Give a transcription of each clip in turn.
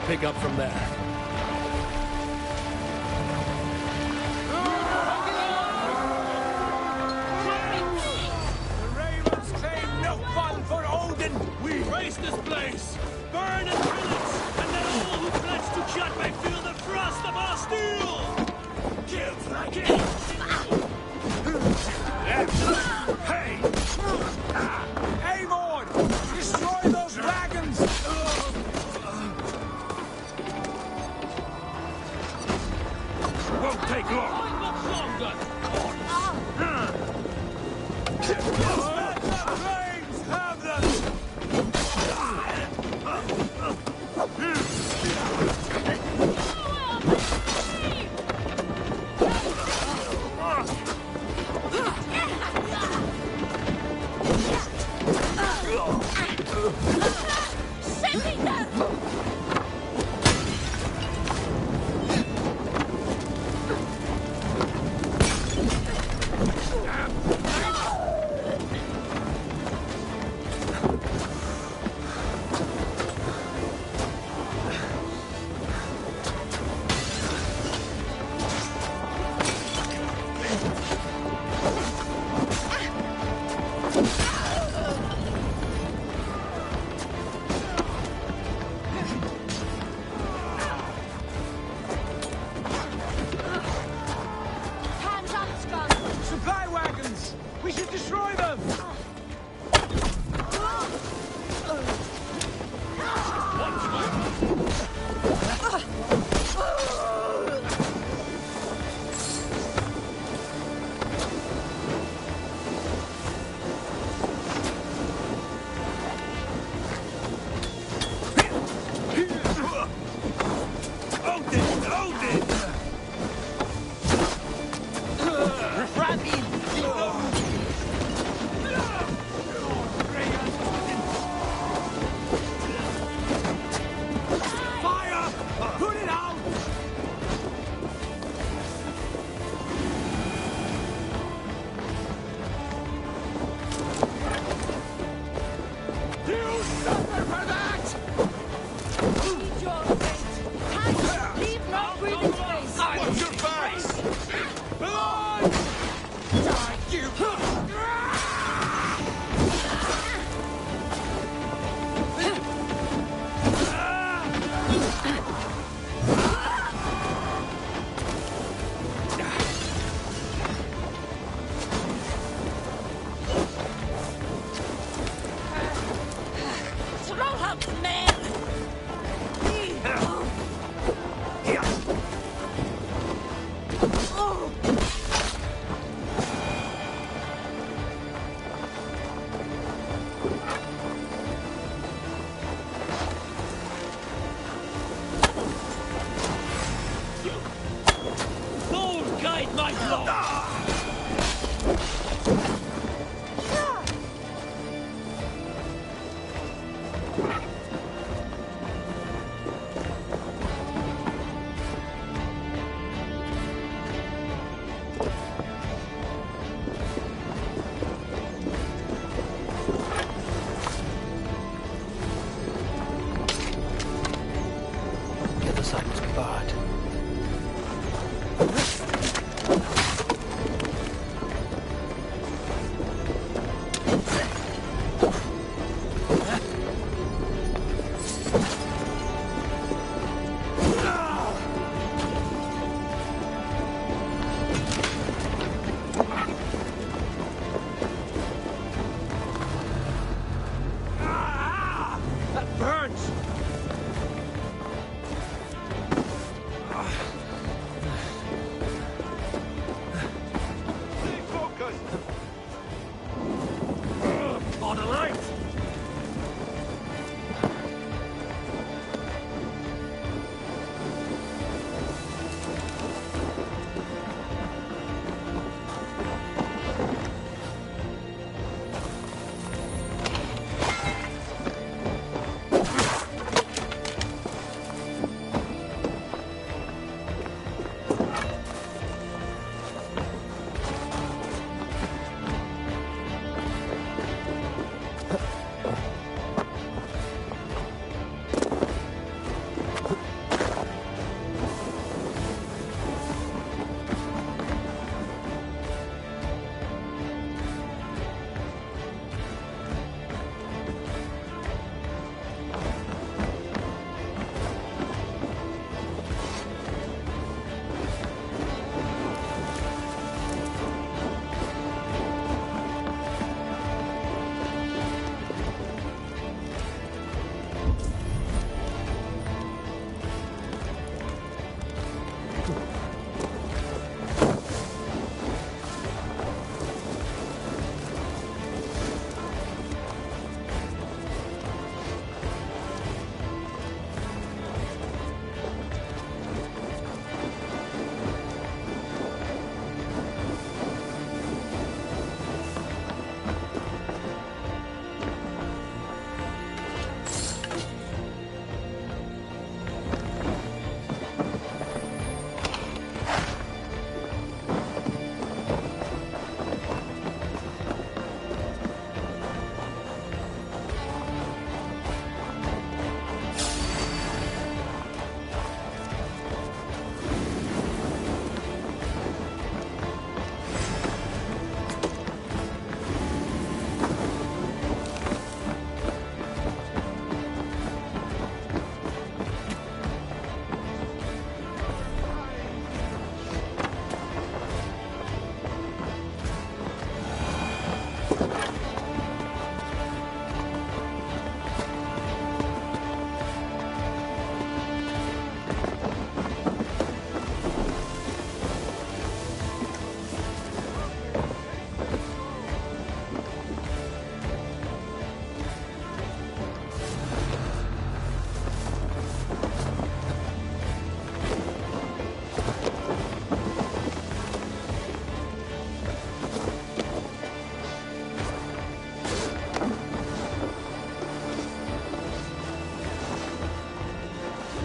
pick up from there. The ravens claim no fun for Odin! We raise this place! Burn and pillage! And let all who pledge to Kjot may feel the thrust of our steel! Kill like it! Hey! Aim on! Destroy those wagons! Won't take long! Much longer! Let the flames have them! Sending them! Supply wagons! We should destroy them!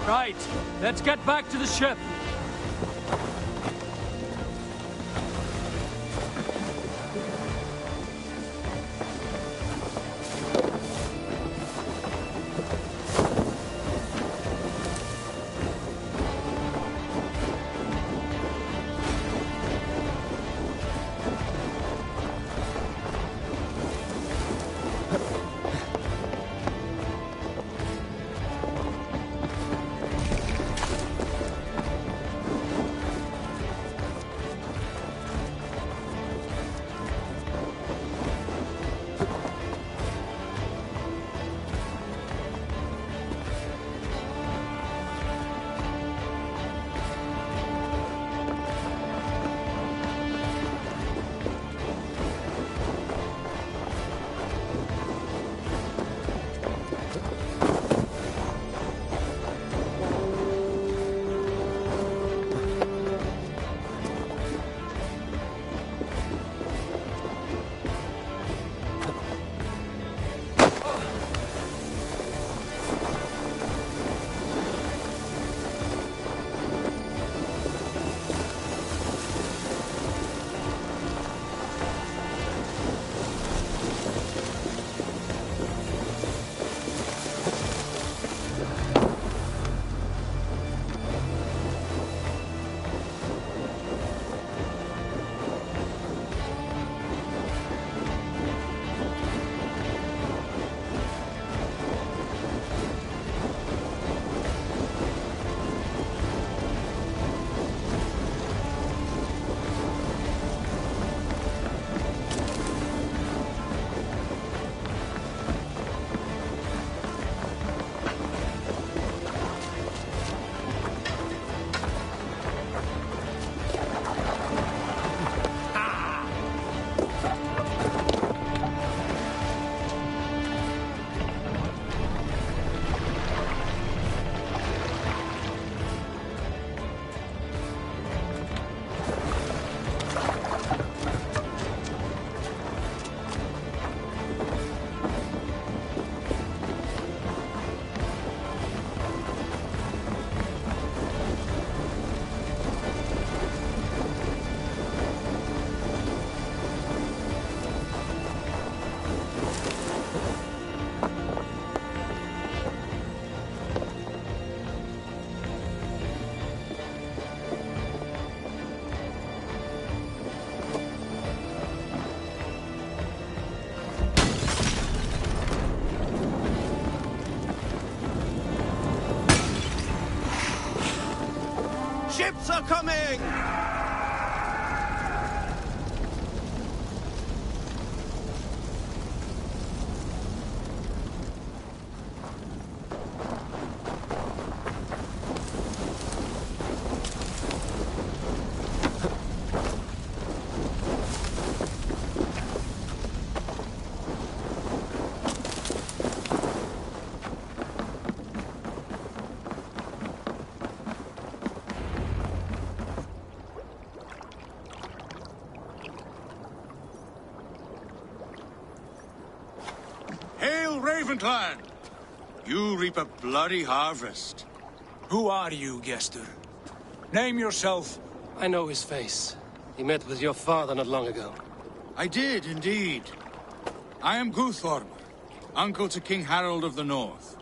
Right, let's get back to the ship. Ships are coming! Hail, Ravenclan! You reap a bloody harvest. Who are you, Gester? Name yourself. I know his face. He met with your father not long ago. I did, indeed. I am Guthorm, uncle to King Harold of the North.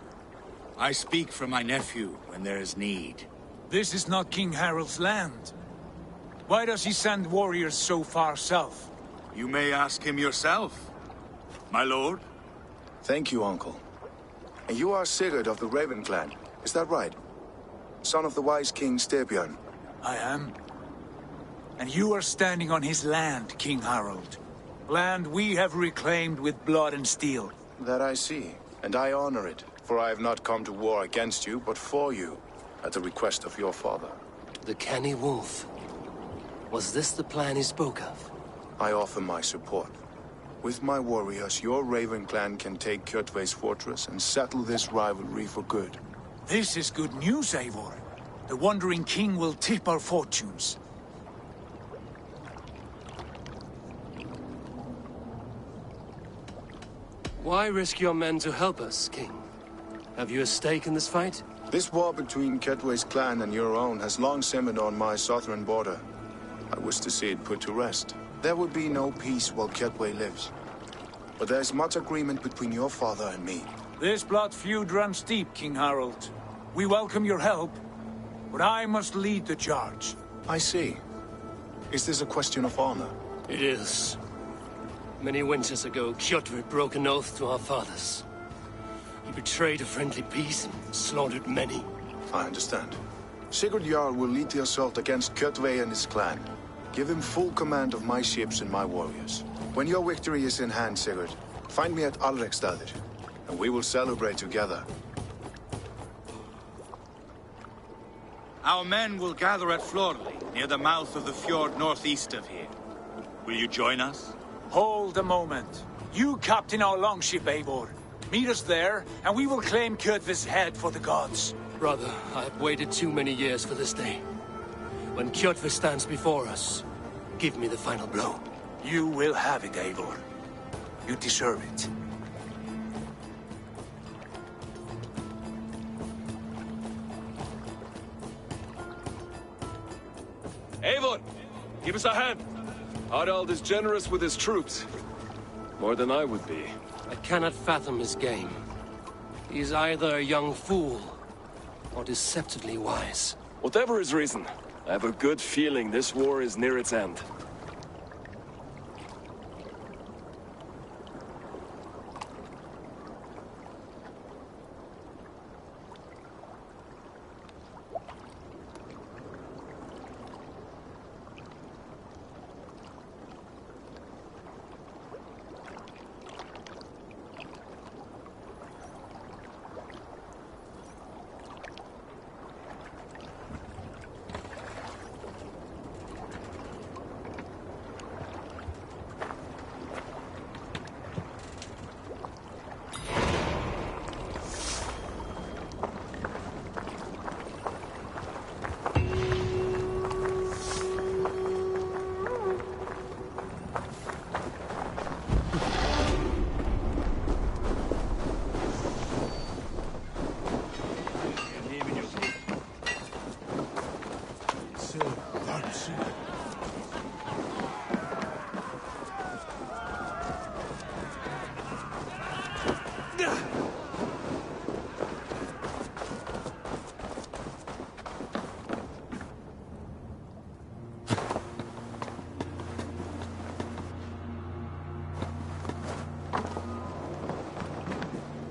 I speak for my nephew when there is need. This is not King Harold's land. Why does he send warriors so far south? You may ask him yourself, my lord. Thank you, Uncle. And you are Sigurd of the Raven clan, is that right? Son of the wise King Styrbjörn. I am. And you are standing on his land, King Harold. Land we have reclaimed with blood and steel. That I see, and I honor it, for I have not come to war against you, but for you, at the request of your father. The canny wolf. Was this the plan he spoke of? I offer my support. With my warriors, your Raven clan can take Kjotve's fortress and settle this rivalry for good. This is good news, Eivor. The Wandering King will tip our fortunes. Why risk your men to help us, King? Have you a stake in this fight? This war between Kjotve's clan and your own has long simmered on my southern border. I wish to see it put to rest. There would be no peace while Kjotve lives. But there's much agreement between your father and me. This blood feud runs deep, King Harold. We welcome your help, but I must lead the charge. I see. Is this a question of honor? It is. Many winters ago, Kjotve broke an oath to our fathers. He betrayed a friendly peace and slaughtered many. I understand. Sigurd Jarl will lead the assault against Kjotve and his clan. Give him full command of my ships and my warriors. When your victory is in hand, Sigurd, find me at Alrekstadir, and we will celebrate together. Our men will gather at Florley, near the mouth of the fjord northeast of here. Will you join us? Hold a moment. You captain our longship, Eivor. Meet us there, and we will claim Kjotve's head for the gods. Brother, I have waited too many years for this day. When Kjotve stands before us, give me the final blow. You will have it, Eivor. You deserve it. Eivor, give us a hand. Harald is generous with his troops. More than I would be. I cannot fathom his game. He is either a young fool, or deceptively wise. Whatever his reason, I have a good feeling this war is near its end.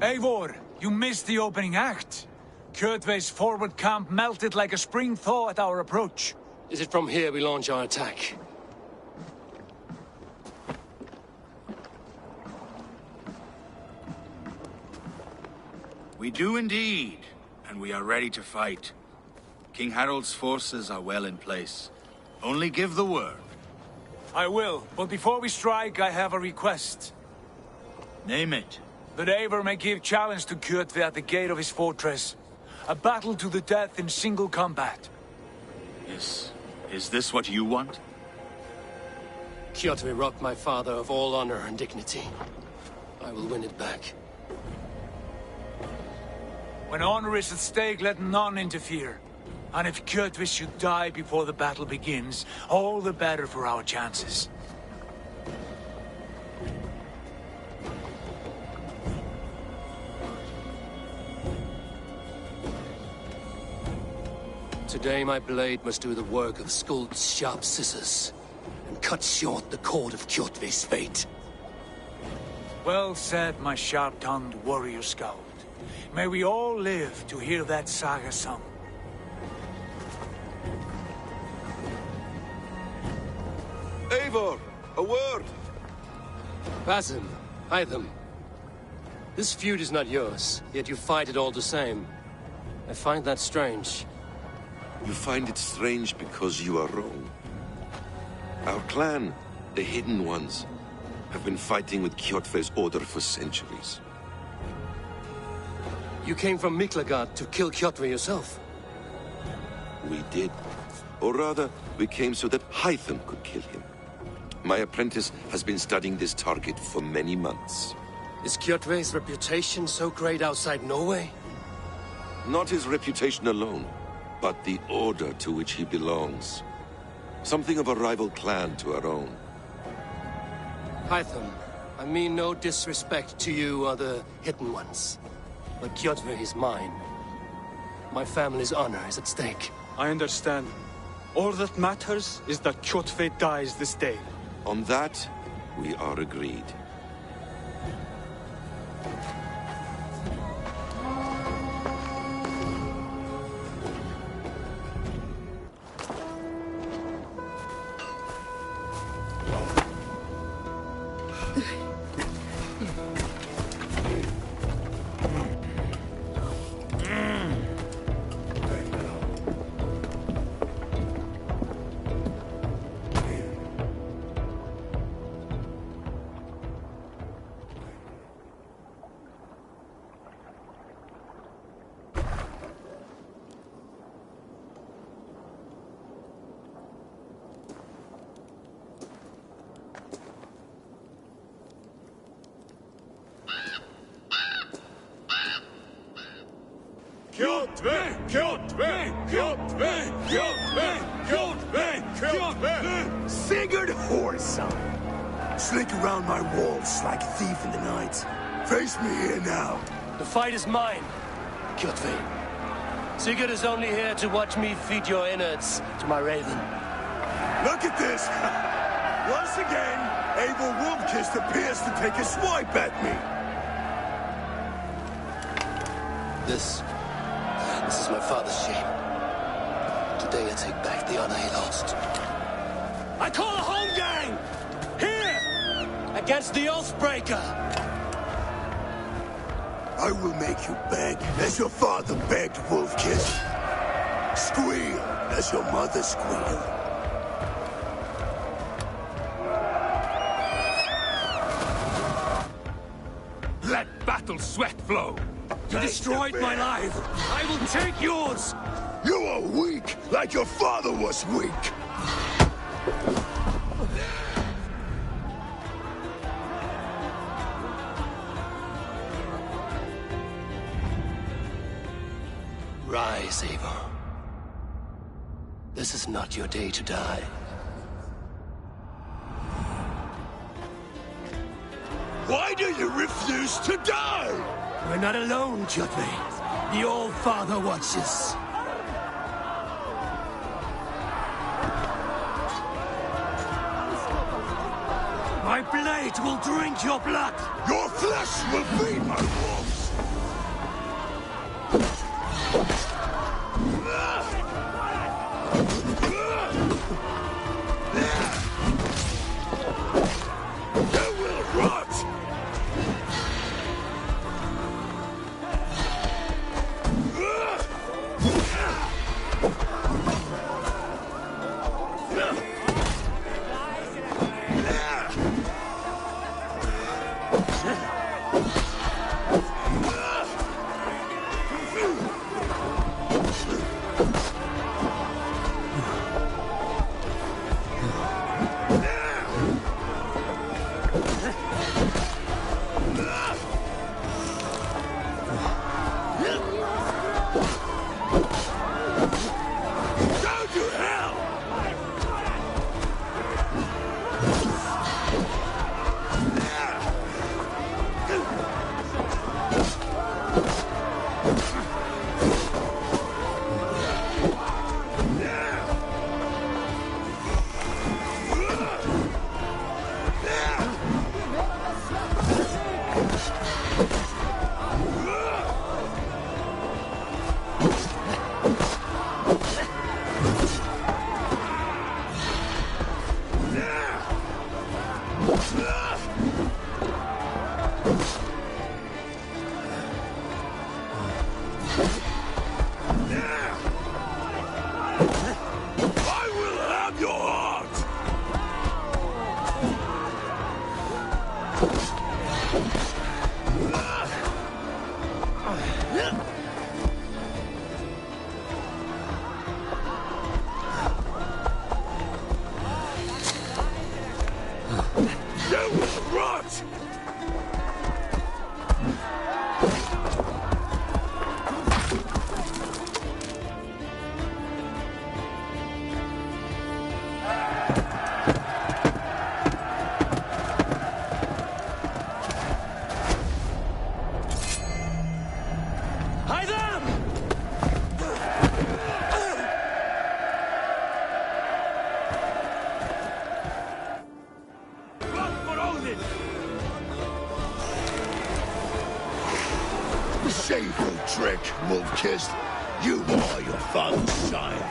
Eivor, you missed the opening act. Kjotve's forward camp melted like a spring thaw at our approach. Is it from here we launch our attack? We do indeed, and we are ready to fight. King Harold's forces are well in place. Only give the word. I will, but before we strike, I have a request. Name it. That Eivor may give challenge to Kjotve at the gate of his fortress. A battle to the death in single combat. Is this what you want? Kjotve robbed my father of all honor and dignity. I will win it back. When honor is at stake, let none interfere. And if Kjotve should die before the battle begins, all the better for our chances. Today my blade must do the work of Skuld's sharp scissors, and cut short the cord of Kjotve's fate. Well said, my sharp-tongued warrior scout. May we all live to hear that saga sung. Eivor, a word! Basim, Hytham. This feud is not yours, yet you fight it all the same. I find that strange. You find it strange because you are wrong. Our clan, the Hidden Ones, have been fighting with Kjotve's order for centuries. You came from Miklagard to kill Kjotve yourself? We did. Or rather, we came so that Hytham could kill him. My apprentice has been studying this target for many months. Is Kjotve's reputation so great outside Norway? Not his reputation alone, but the order to which he belongs. Something of a rival clan to our own. Hytham, I mean no disrespect to you or the Hidden Ones, but Kjotve is mine. My family's honor is at stake. I understand. All that matters is that Kjotve dies this day. On that, we are agreed. Kjotve! Kjotve! Kjotve! Kjotve! Kjotve! Kjotve! Sigurd Whoreson! Slink around my walls like a thief in the night. Face me here now. The fight is mine, Kjotve. Sigurd is only here to watch me feed your innards to my raven. Look at this! Once again, Abel Wolfkist appears to take a swipe at me. This is my father's shame. Today I take back the honor he lost. I call a home gang! Here! Against the Oathbreaker! I will make you beg as your father begged, Wolfkist. Squeal as your mother squealed. Let battle sweat flow. You destroyed my life. I will take yours. You are weak, like your father was weak. Rise, Eivor. This is not your day to die. Why do you refuse to die? We're not alone, Kjotve. The All-Father watches. My blade will drink your blood! Your flesh will feed my wolves! You will rot! Shameful trick, wolf-kissed. You are your father's child.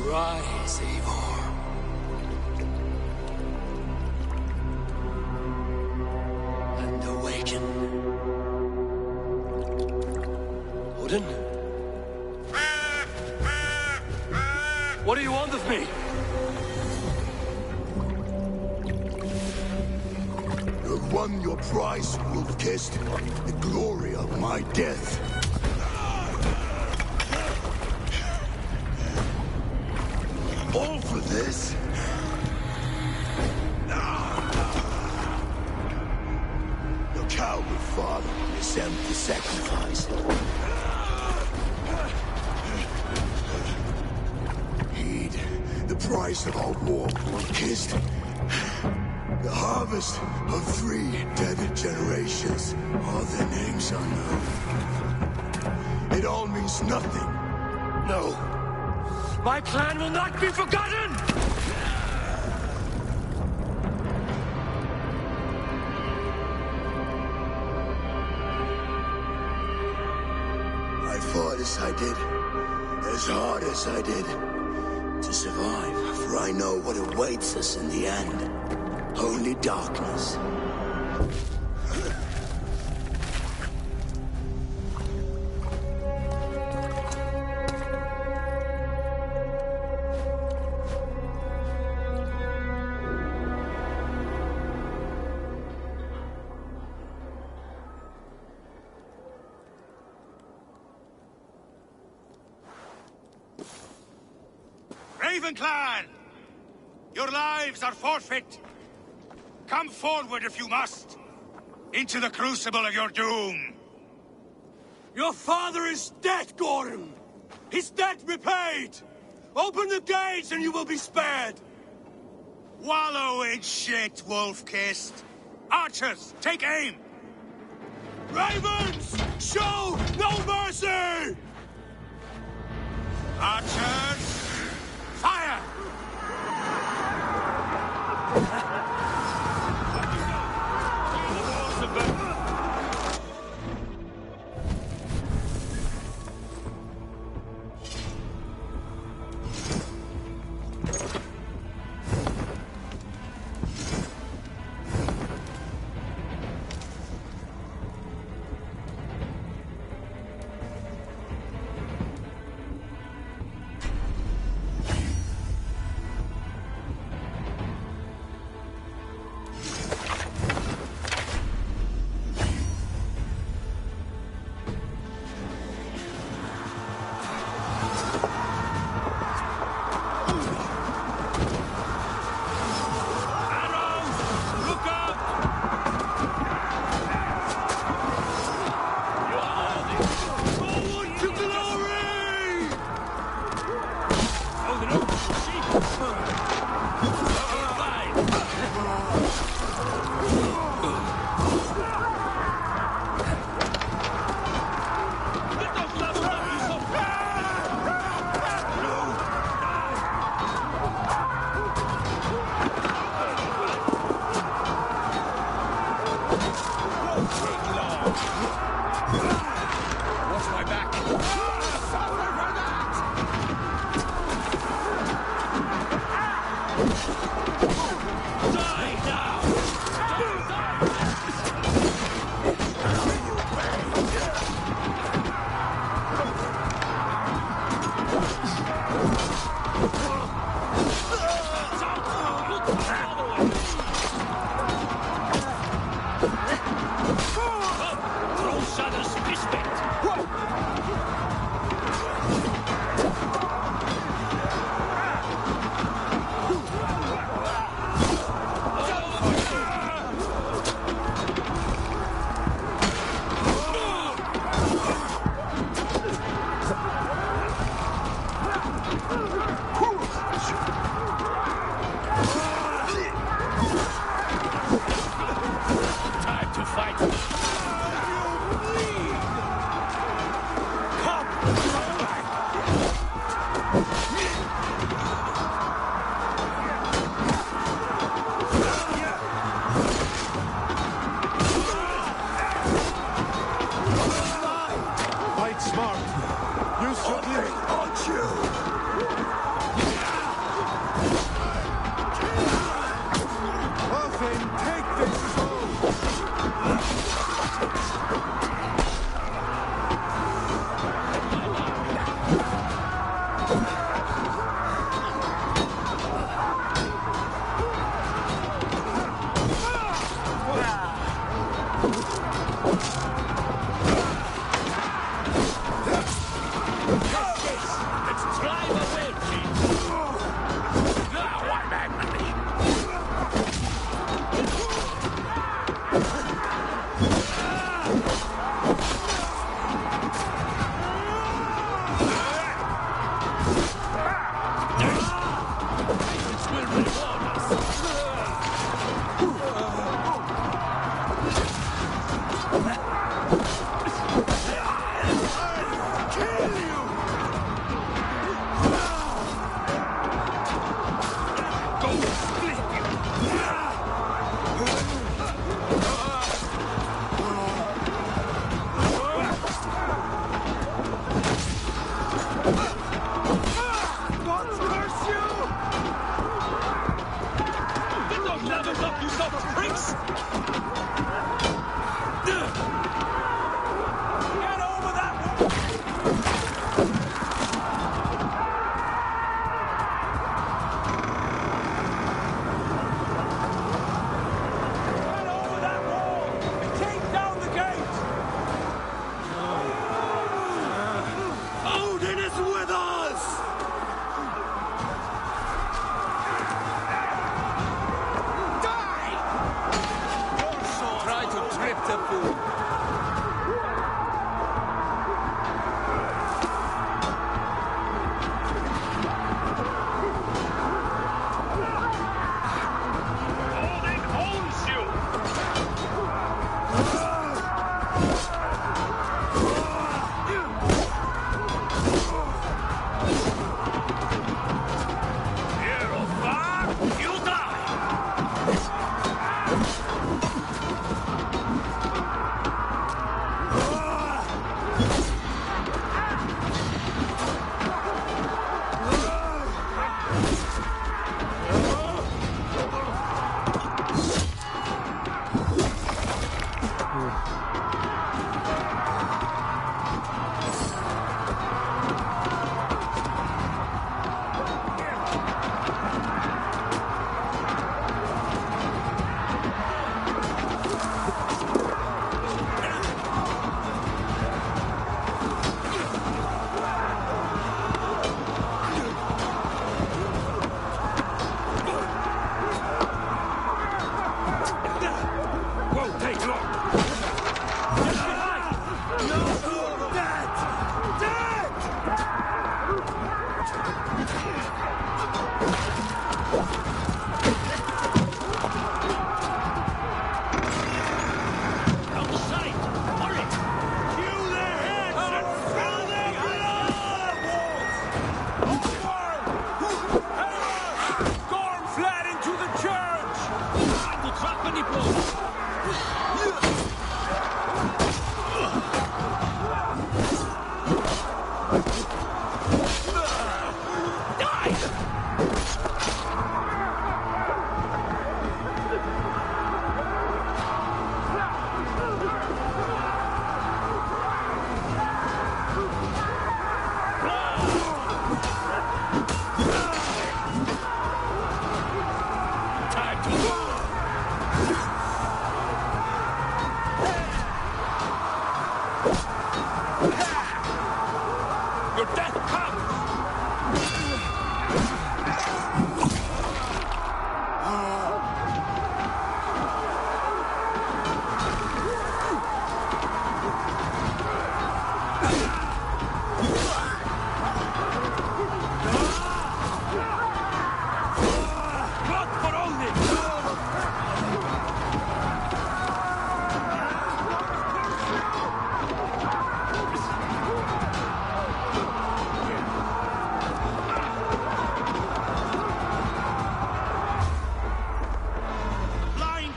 Rise, Eivor. And awaken. Odin? What do you want of me? You have won your prize, wolf-kissed. The glory of my death. All for this? Your coward father is empty sacrifice. Heed the price of our war, wolf-kissed. The harvest of 3 dead generations. All their names unknown. It all means nothing. No. My clan will not be forgotten! I fought as I did, as hard as I did, to survive, for I know what awaits us in the end. Only darkness. Raven Clan! Your lives are forfeit! Come forward if you must! Into the crucible of your doom! Your father is dead, Gordon! His debt repaid! Open the gates and you will be spared! Wallow in shit, wolf-kissed! Archers, take aim! Ravens! Show no mercy! Archers, fire! Watch my back!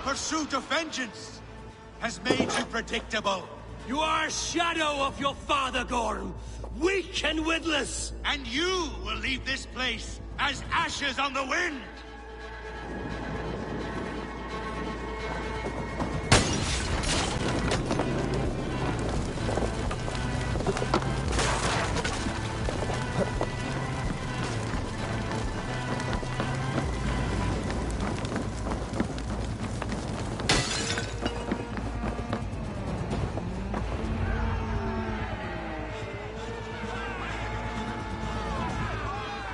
Pursuit of vengeance has made you predictable. You are a shadow of your father, Gorm. Weak and witless. And you will leave this place as ashes on the wind.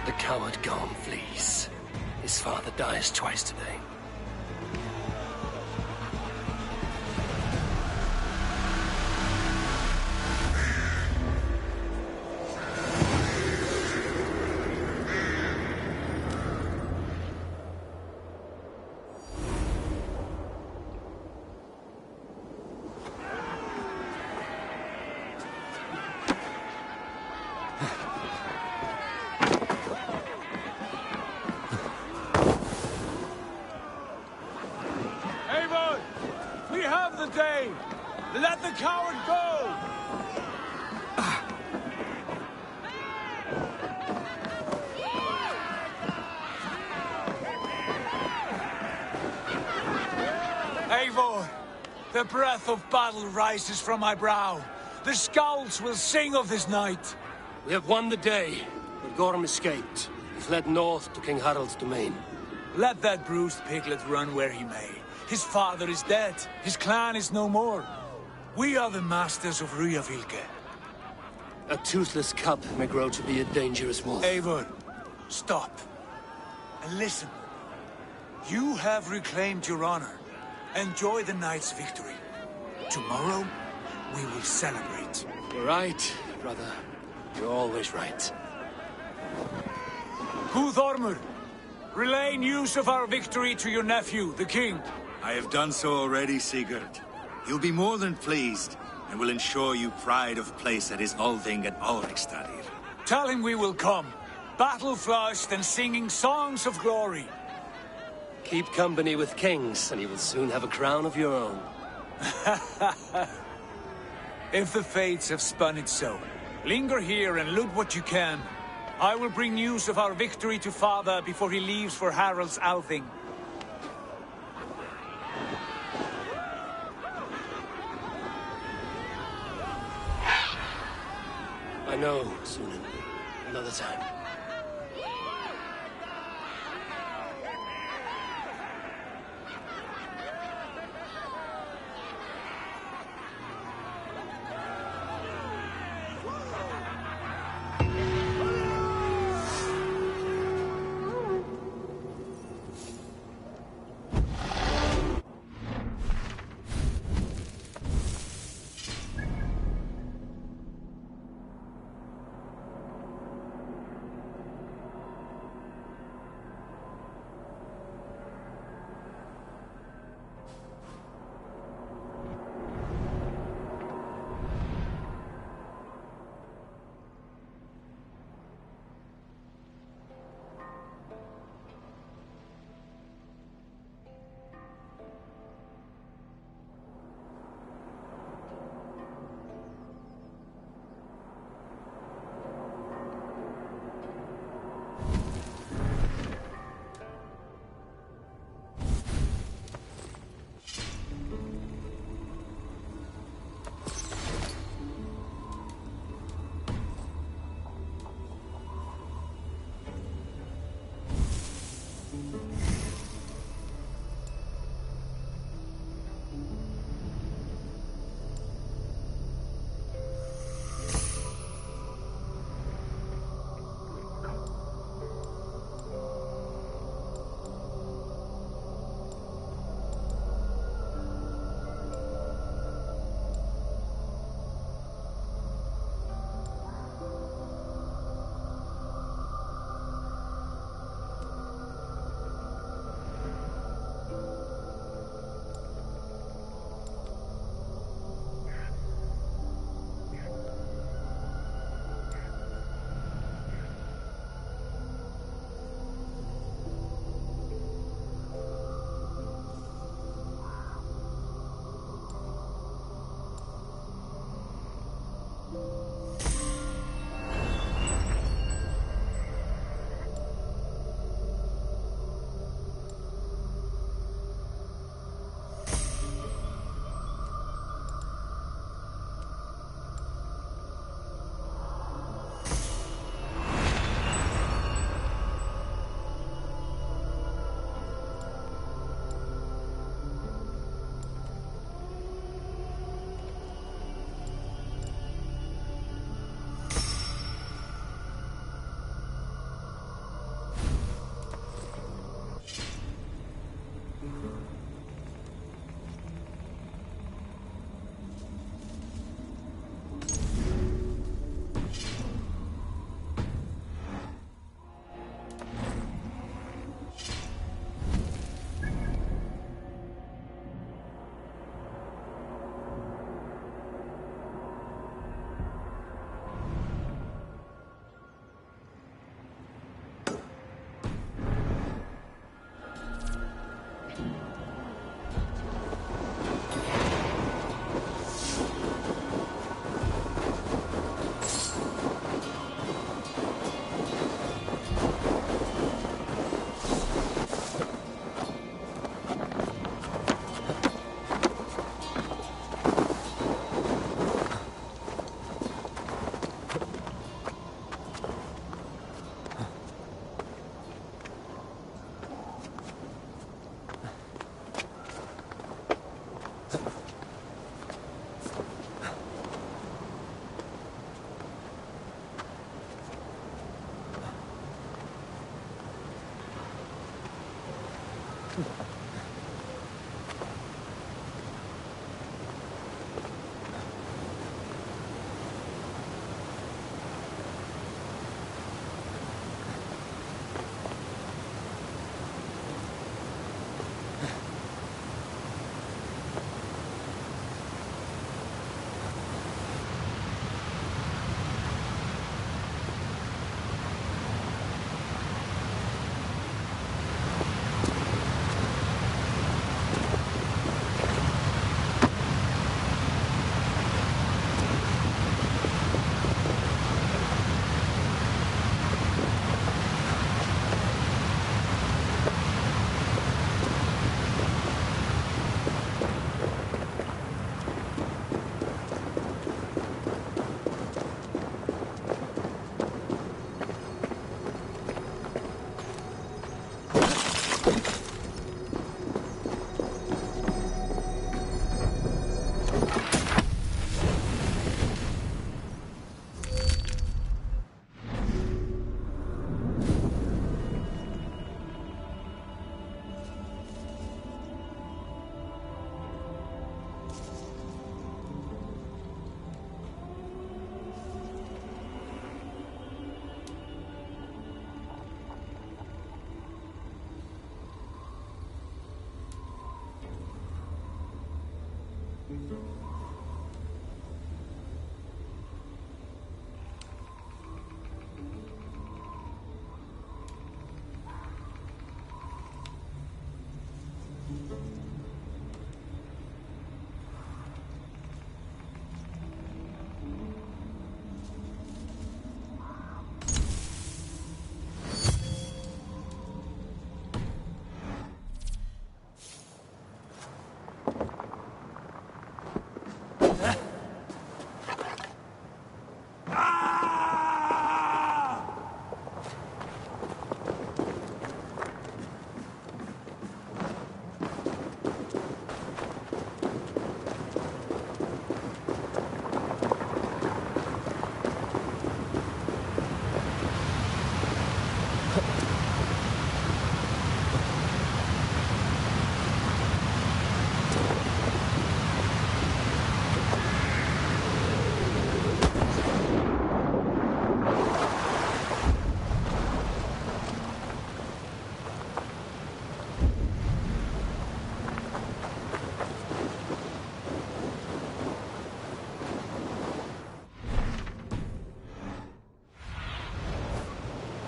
The coward Gorm flees. His father dies twice today. Day! Let the coward go! Eivor, the breath of battle rises from my brow. The scouts will sing of this night. We have won the day, but Gorm escaped. He fled north to King Harald's domain. Let that bruised piglet run where he may. His father is dead. His clan is no more. We are the masters of Ryjavilke. A toothless cub may grow to be a dangerous wolf. Eivor, stop. And listen. You have reclaimed your honor. Enjoy the night's victory. Tomorrow, we will celebrate. You're right, brother. You're always right. Guthormur, relay news of our victory to your nephew, the king. I have done so already, Sigurd. He'll be more than pleased, and will ensure you pride of place at his Althing at Alrekstadir. Tell him we will come, battle-flushed and singing songs of glory. Keep company with kings, and you will soon have a crown of your own. If the fates have spun it so, linger here and loot what you can. I will bring news of our victory to father before he leaves for Harald's Althing. I know, Sunan. Another time.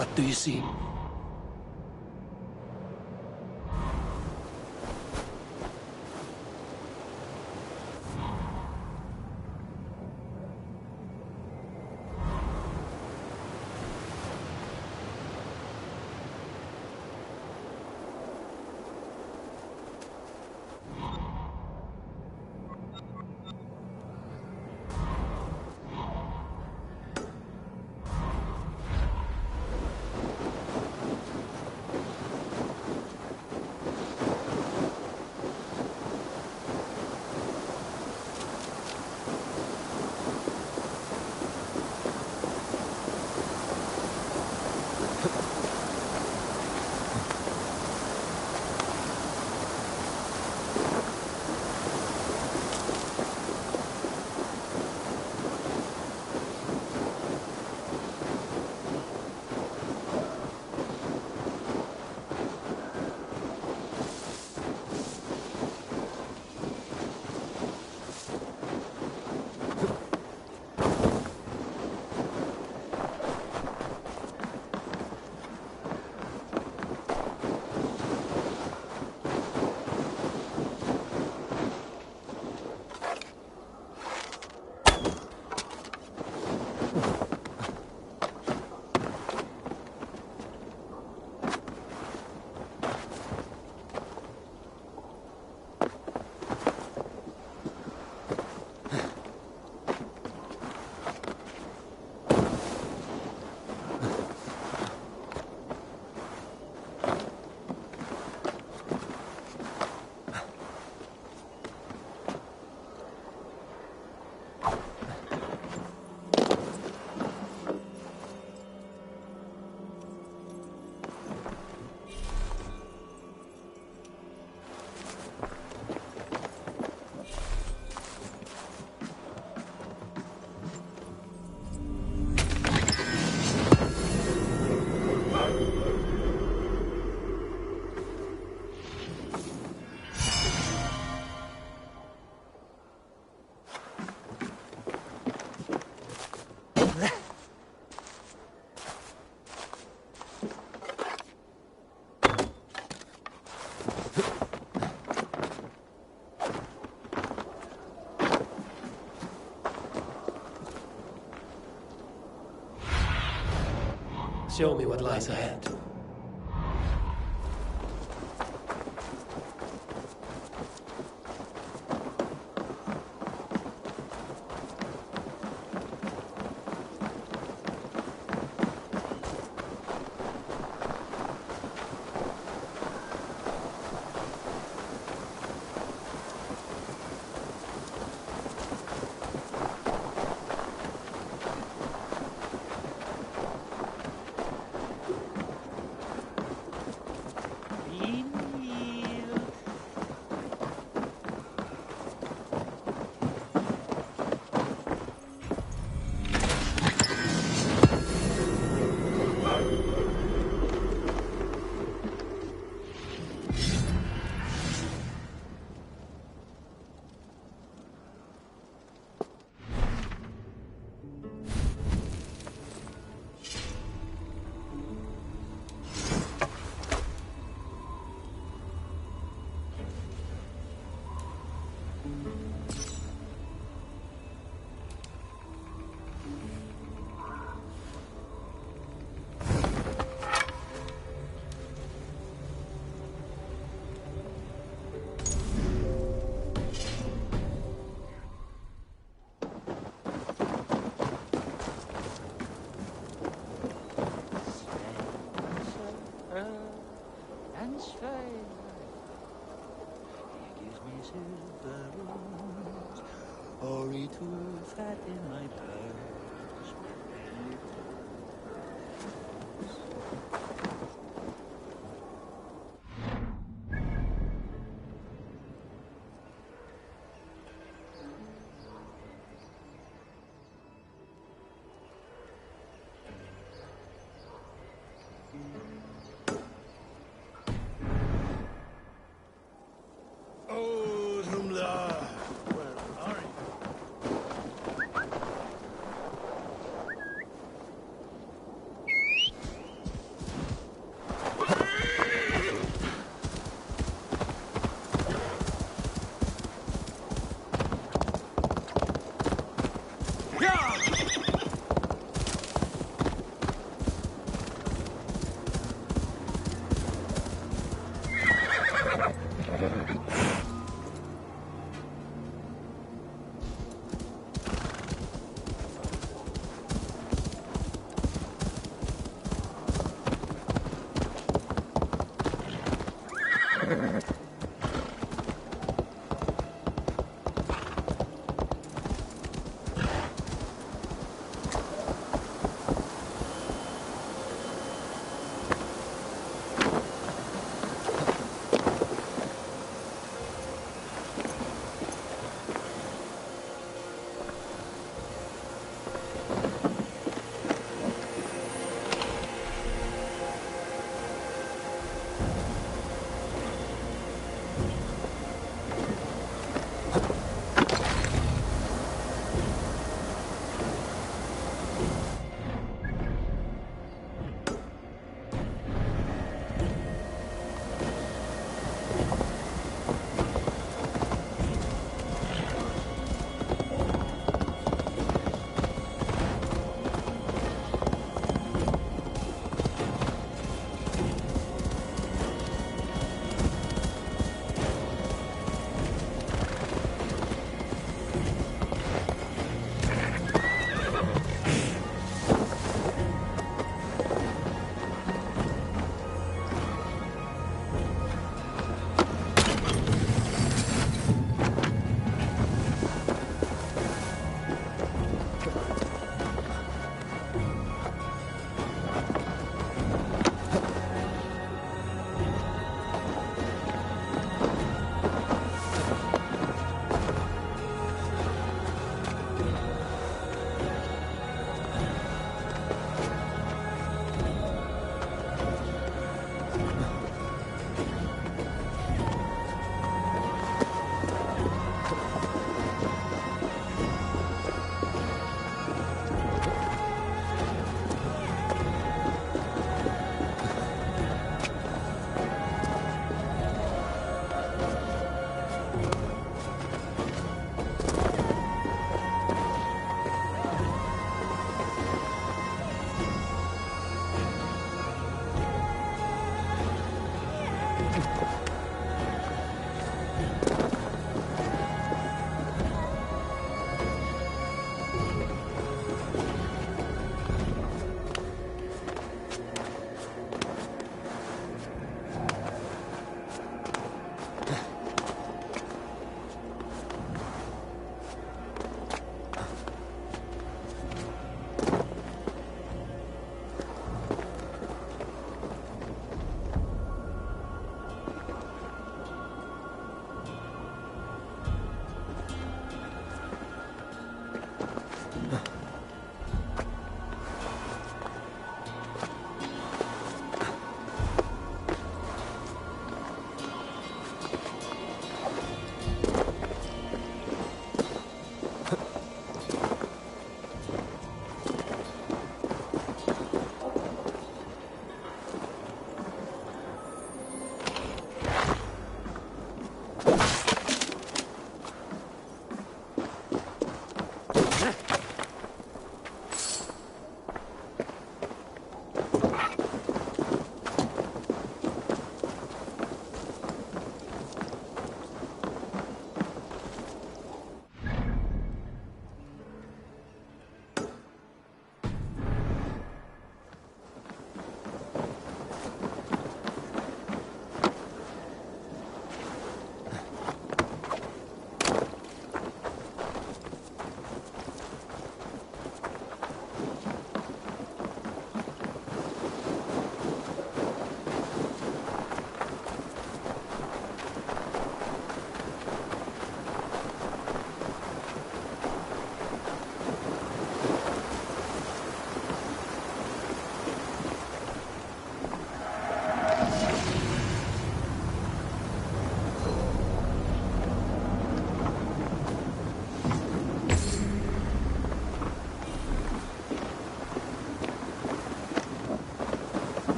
What do you see? Show me what lies ahead.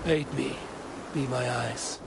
Aid me. Be my eyes.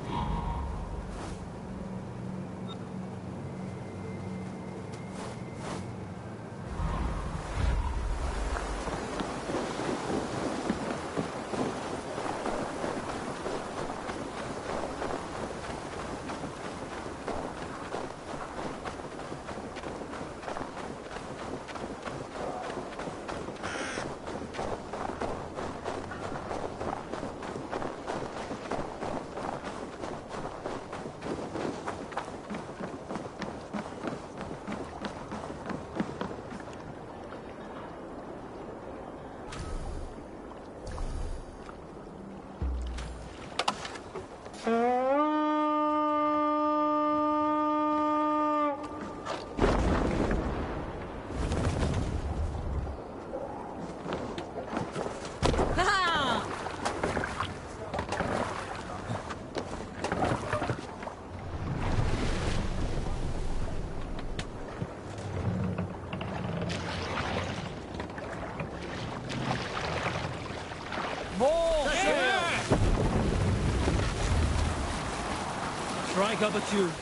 Strike up a tune.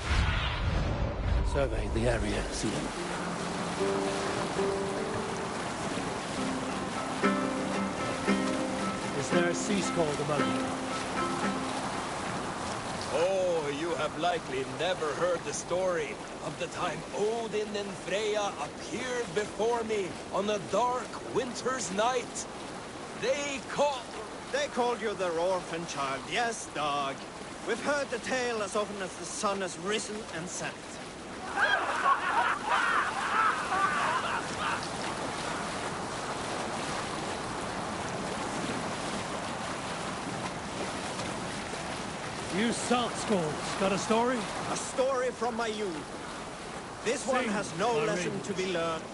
Survey the area, see them. Is there a sea scald among you? Oh, you have likely never heard the story of the time Odin and Freya appeared before me on a dark winter's night. They called you their orphan child, yes, dog. We've heard the tale as often as the sun has risen and set. You salt scolds, got a story? A story from my youth. This one has no lesson to be learned.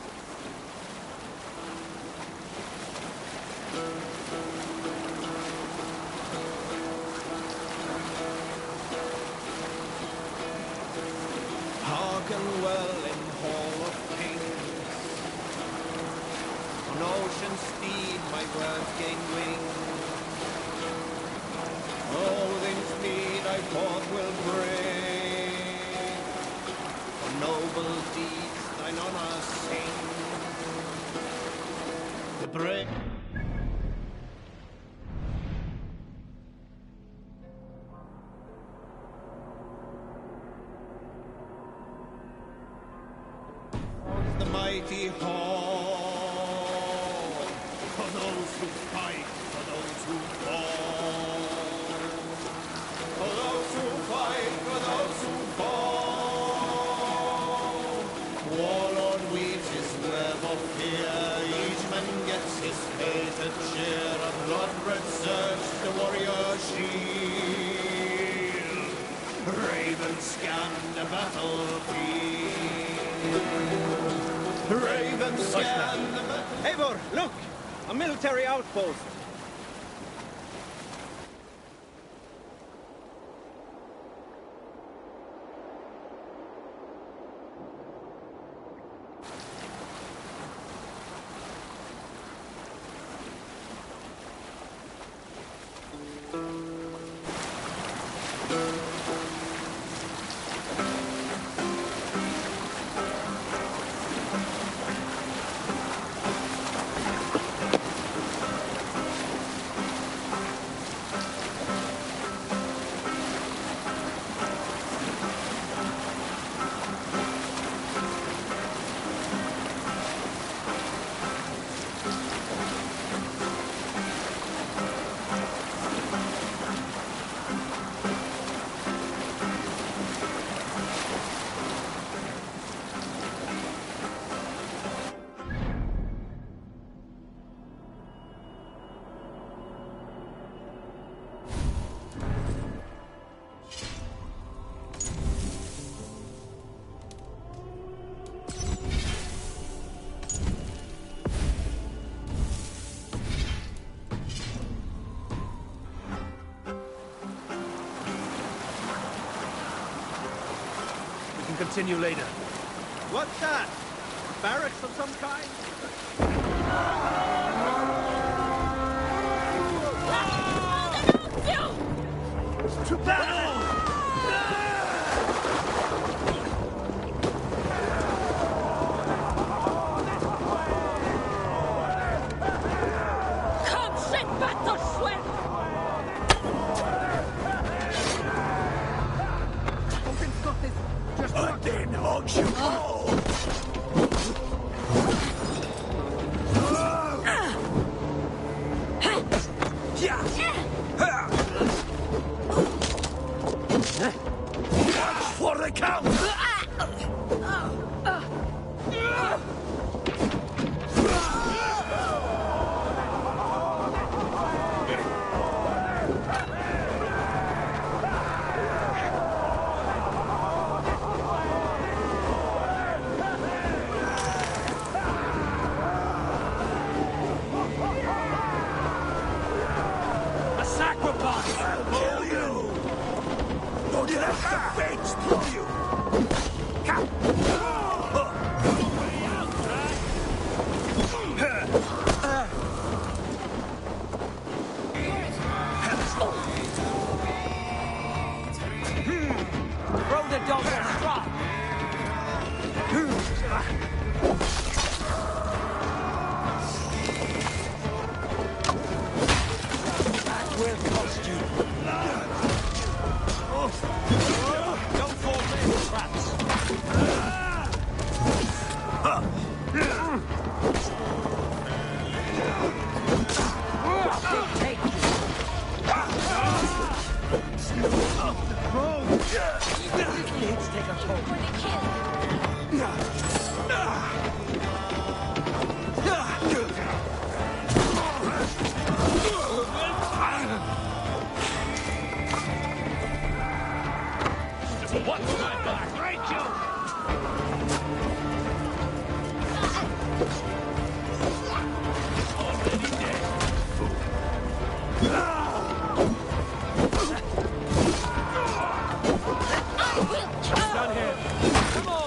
Hearken well in Hall of Kings. On ocean's steed my words gain wings. Odin's mead I thought will bring. For noble deeds thine honor sing. The brave fated share of blood-red surge the warrior shield. Raven scan the battlefield. Raven scan the battlefield. Eivor, look! A military outpost. Continue later. What's that? Barracks of some kind? To battle! Kom, sätt battersweat! Den hogs you all! Watch for the count! A sacrifice! I'll kill you! Don't let the fates kill you! Throw the dog a strop! That will cost you. Don't fall for his traps. Take you. Let's take a toll. For the kill. What's my back? Rachel! Already dead. I will kill. Done here. Come on!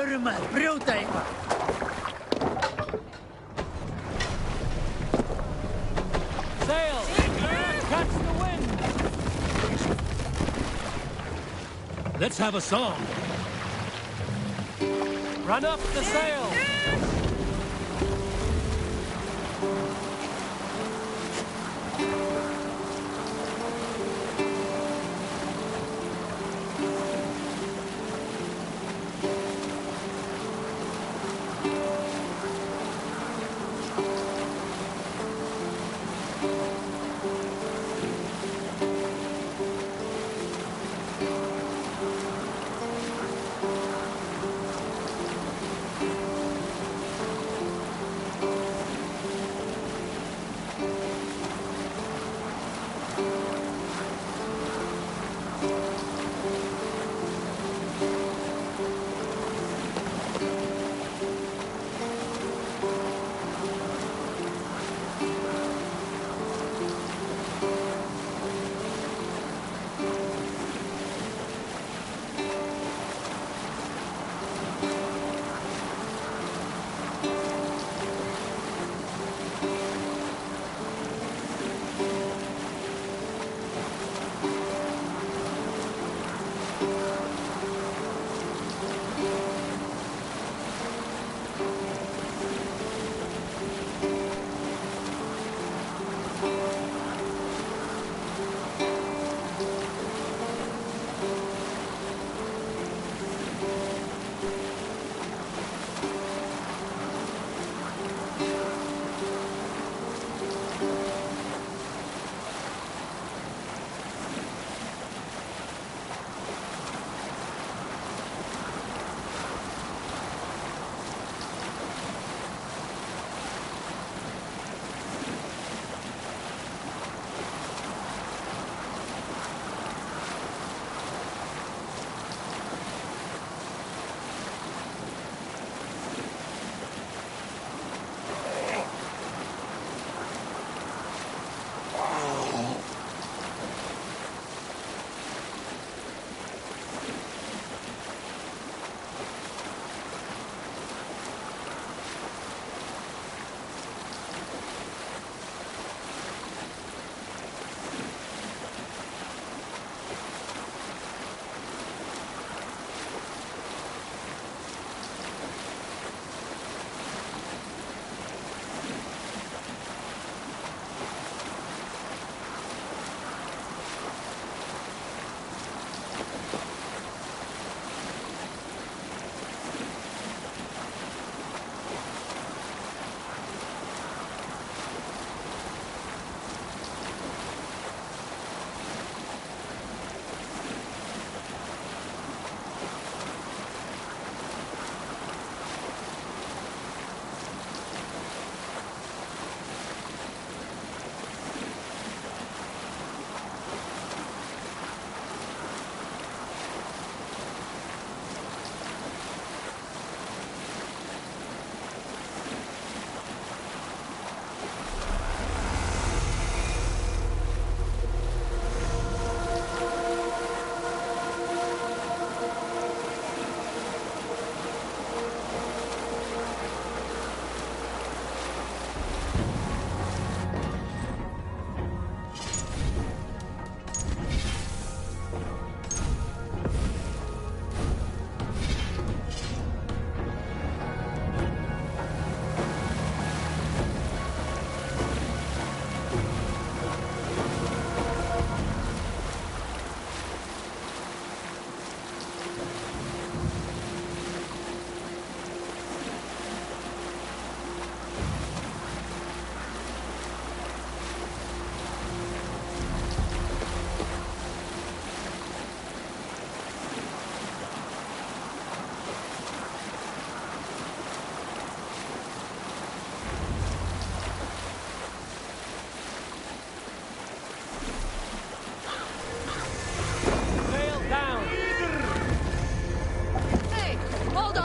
Förum að brjóta eitthvað. Sail! Catch the wind! Let's have a song. Run up the sail!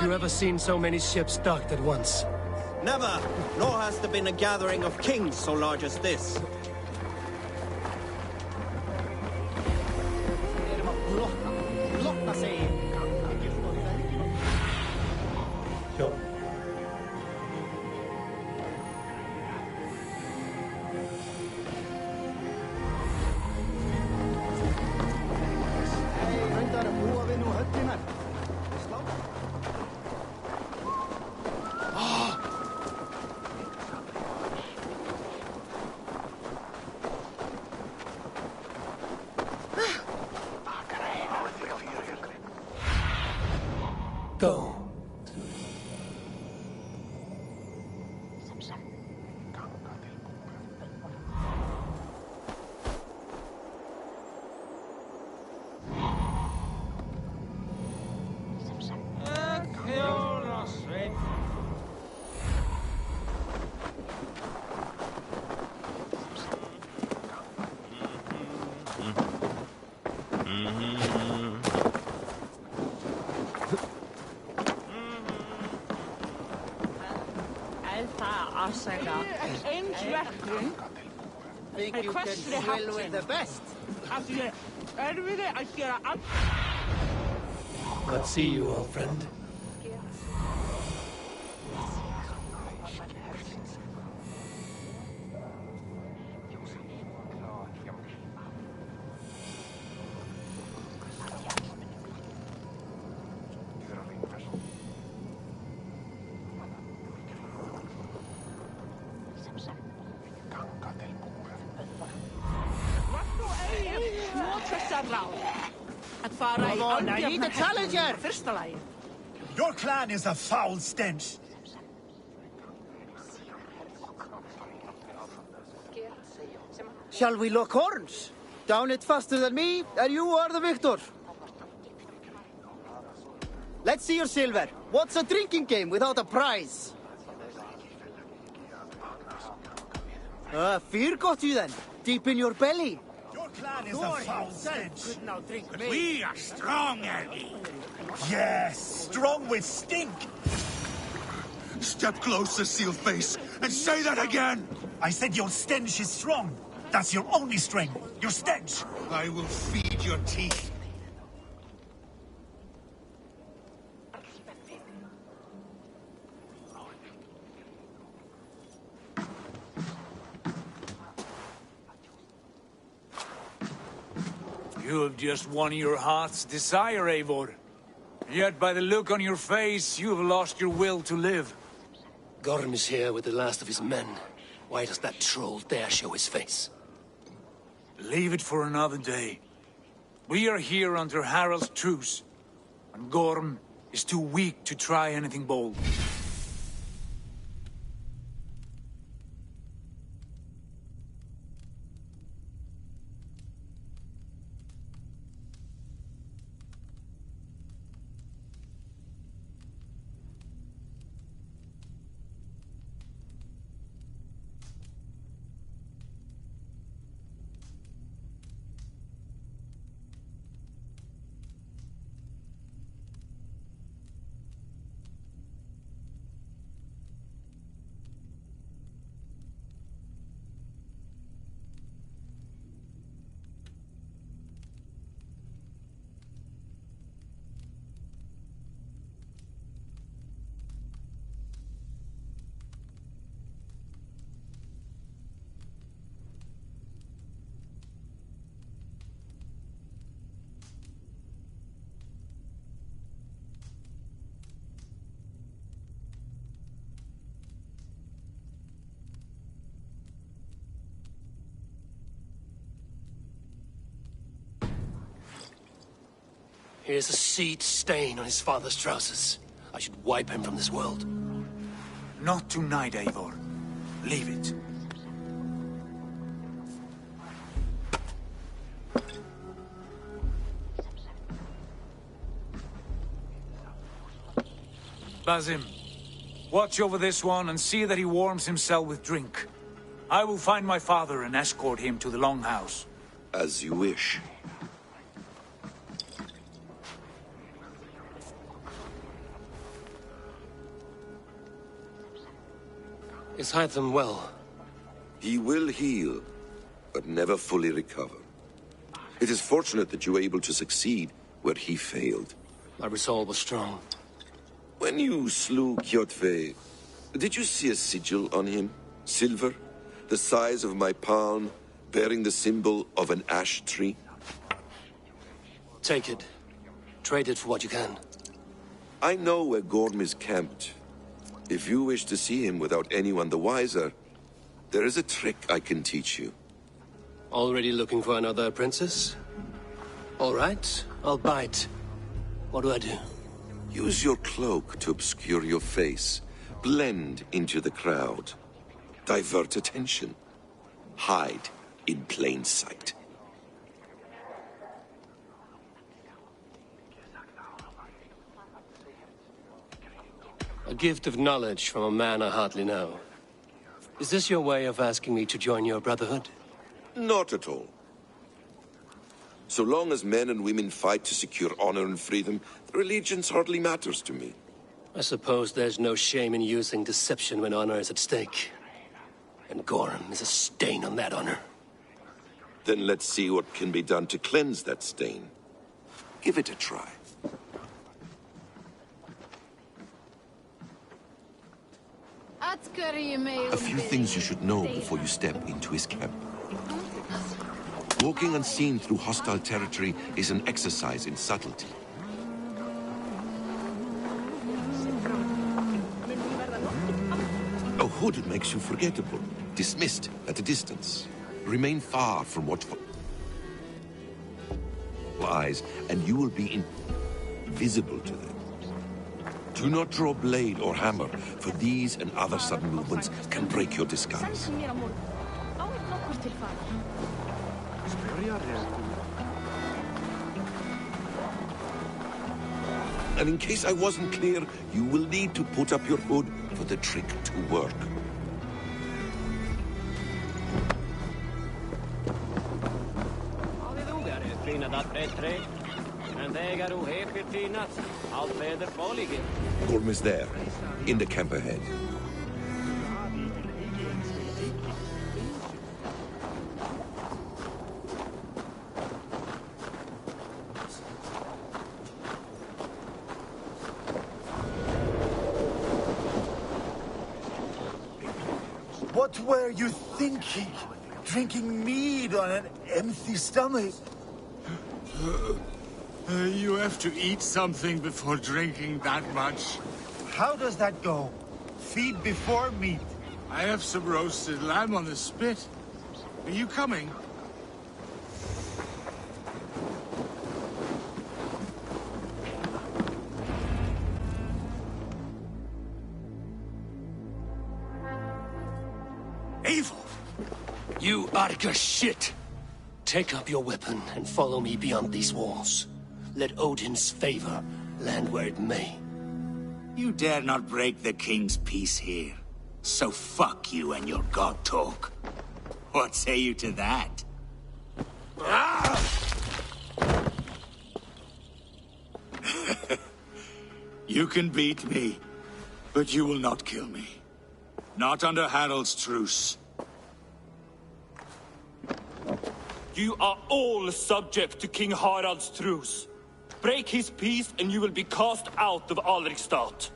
you ever seen so many ships docked at once? Never, nor has there been a gathering of kings so large as this. Ja. Go. Think you can swell with the best? Let's see you, old friend. Come on, I need a challenger! Your clan is a foul stench. Shall we lock horns? Down it faster than me, and you are the victor. Let's see your silver. What's a drinking game without a prize? Fear got you then, deep in your belly. Your clan is a foul stench. Could now drink me. We are strong, Ergi. Yes, strong with stink. Step closer, Sealface, and say that again! I said your stench is strong. That's your only strength. Your stench. I will feed your teeth. You have just won your heart's desire, Eivor. Yet by the look on your face, you have lost your will to live. Gorm is here with the last of his men. Why does that troll dare show his face? Leave it for another day. We are here under Harald's truce, and Gorm is too weak to try anything bold. Here's a seed stain on his father's trousers. I should wipe him from this world. Not tonight, Eivor. Leave it. Basim, watch over this one and see that he warms himself with drink. I will find my father and escort him to the Longhouse. As you wish. Is Hytham well? He will heal, but never fully recover. It is fortunate that you were able to succeed where he failed. My resolve was strong. When you slew Kjotve, did you see a sigil on him? Silver? The size of my palm, bearing the symbol of an ash tree? Take it. Trade it for what you can. I know where Gorm is camped. If you wish to see him without anyone the wiser, there is a trick I can teach you. Already looking for another princess? All right, I'll bite. What do I do? Use your cloak to obscure your face. Blend into the crowd. Divert attention. Hide in plain sight. A gift of knowledge from a man I hardly know. Is this your way of asking me to join your brotherhood? Not at all. So long as men and women fight to secure honor and freedom, their allegiance hardly matters to me. I suppose there's no shame in using deception when honor is at stake. And Gorm is a stain on that honor. Then let's see what can be done to cleanse that stain. Give it a try. A few things you should know before you step into his camp. Walking unseen through hostile territory is an exercise in subtlety. A hood makes you forgettable, dismissed at a distance. Remain far from watchful eyes, and you will be invisible to them. Do not draw blade or hammer, for these and other sudden movements can break your disguise. And in case I wasn't clear, you will need to put up your hood for the trick to work. Gorm is there, in the camp ahead. What were you thinking? Drinking mead on an empty stomach? You have to eat something before drinking that much. How does that go? Feed before meat. I have some roasted lamb on the spit. Are you coming? Evil! You Arga shit! Take up your weapon and follow me beyond these walls. Let Odin's favor land where it may. You dare not break the king's peace here. So fuck you and your god talk. What say you to that? You can beat me, but you will not kill me. Not under Harald's truce. You are all subject to King Harald's truce. Break his peace and you will be cast out of Alrikstad.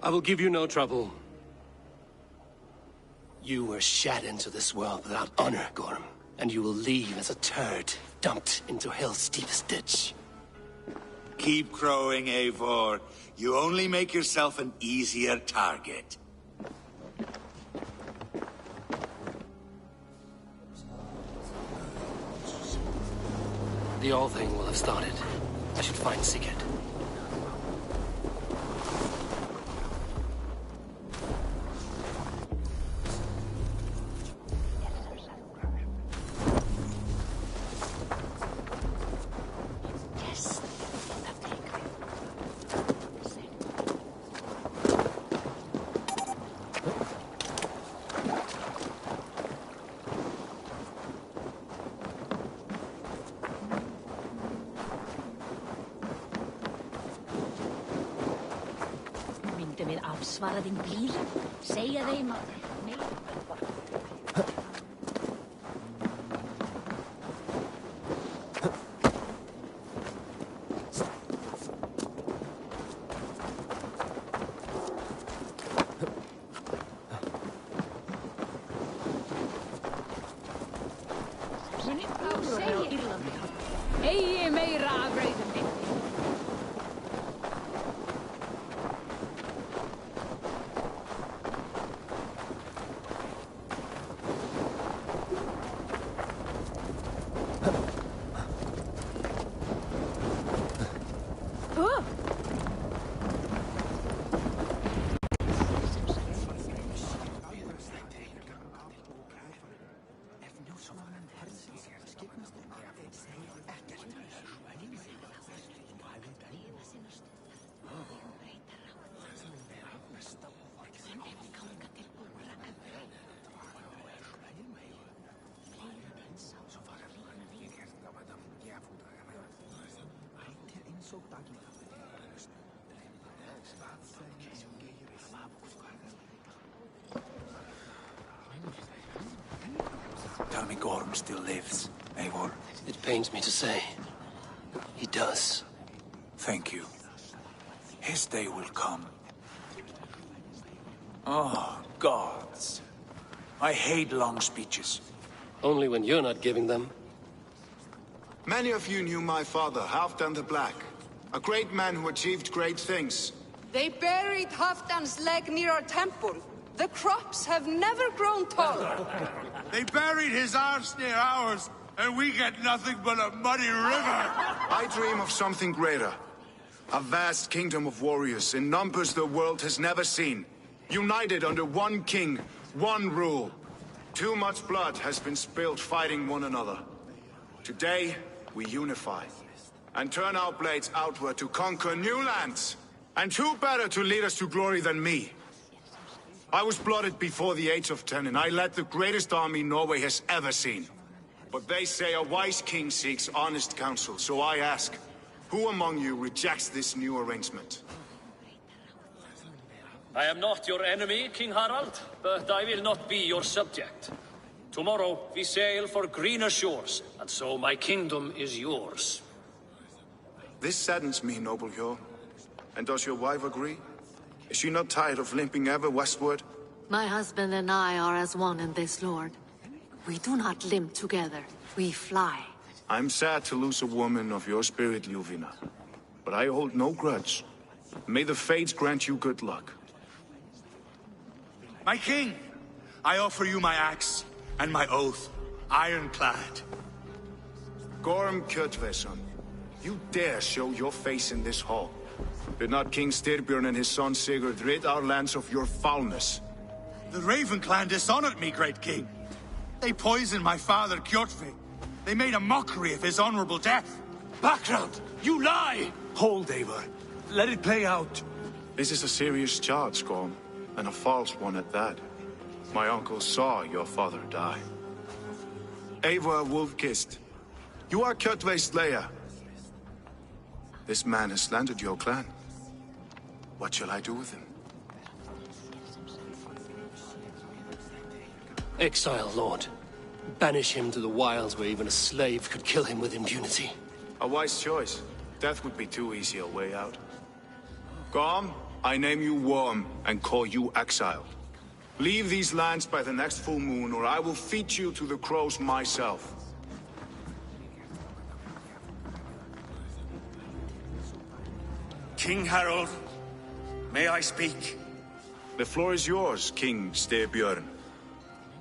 I will give you no trouble. You were shat into this world without honor, Gorm. And you will leave as a turd, dumped into hell's deepest ditch. Keep crowing, Eivor. You only make yourself an easier target. The all thing will have started. I should find Sigurd. Myndu við afsvara þín bíl? Segja þeim að... Nei. Tell me Gorm still lives, Eivor. It pains me to say. He does. Thank you. His day will come. Oh, gods. I hate long speeches. Only when you're not giving them. Many of you knew my father, Halfdan the Black. A great man who achieved great things. They buried Halfdan's leg near our temple. The crops have never grown taller. They buried his arse near ours, and we get nothing but a muddy river. I dream of something greater. A vast kingdom of warriors in numbers the world has never seen. United under one king, one rule. Too much blood has been spilled fighting one another. Today, we unify. And turn our blades outward to conquer new lands. And who better to lead us to glory than me? I was blooded before the age of 10, and I led the greatest army Norway has ever seen. But they say a wise king seeks honest counsel, so I ask, who among you rejects this new arrangement? I am not your enemy, King Harald, but I will not be your subject. Tomorrow we sail for greener shores, and so my kingdom is yours. This saddens me, noble Hjor. And does your wife agree? Is she not tired of limping ever westward? My husband and I are as one in this, Lord. We do not limp together. We fly. I'm sad to lose a woman of your spirit, Ljuvina. But I hold no grudge. May the fates grant you good luck. My king, I offer you my axe and my oath, ironclad. Gorm Kjotveson, you dare show your face in this hall. Did not King Styrbjörn and his son Sigurd rid our lands of your foulness? The Raven clan dishonored me, great king. They poisoned my father, Kjotve. They made a mockery of his honorable death. Background! You lie! Hold, Eivor. Let it play out. This is a serious charge, Gorm, and a false one at that. My uncle saw your father die. Eivor Wolf-Kissed, you are Kjotve's slayer. This man has slandered your clan. What shall I do with him? Exile, Lord. Banish him to the wilds where even a slave could kill him with impunity. A wise choice. Death would be too easy a way out. Gorm, I name you Worm and call you exiled. Leave these lands by the next full moon, or I will feed you to the crows myself. King Harald, may I speak? The floor is yours, King Styrbjörn.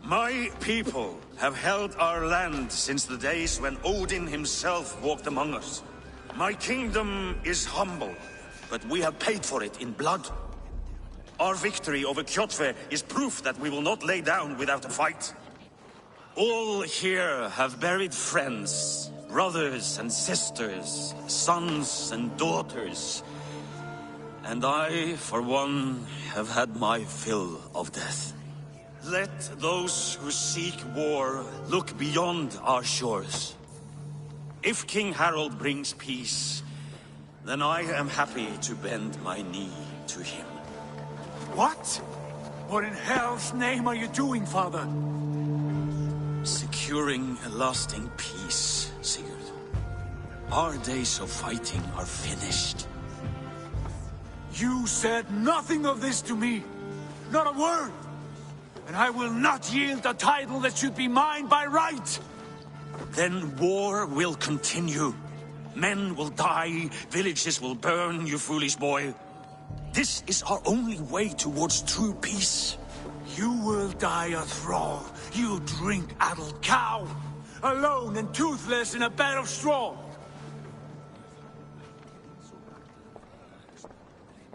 My people have held our land since the days when Odin himself walked among us. My kingdom is humble, but we have paid for it in blood. Our victory over Kjotve is proof that we will not lay down without a fight. All here have buried friends, brothers and sisters, sons and daughters. And I, for one, have had my fill of death. Let those who seek war look beyond our shores. If King Harald brings peace, then I am happy to bend my knee to him. What? What in hell's name are you doing, father? Securing a lasting peace, Sigurd. Our days of fighting are finished. You said nothing of this to me. Not a word. And I will not yield a title that should be mine by right. Then war will continue. Men will die, villages will burn, you foolish boy. This is our only way towards true peace. You will die a thrall, you drink-addled cow. Alone and toothless in a bed of straw.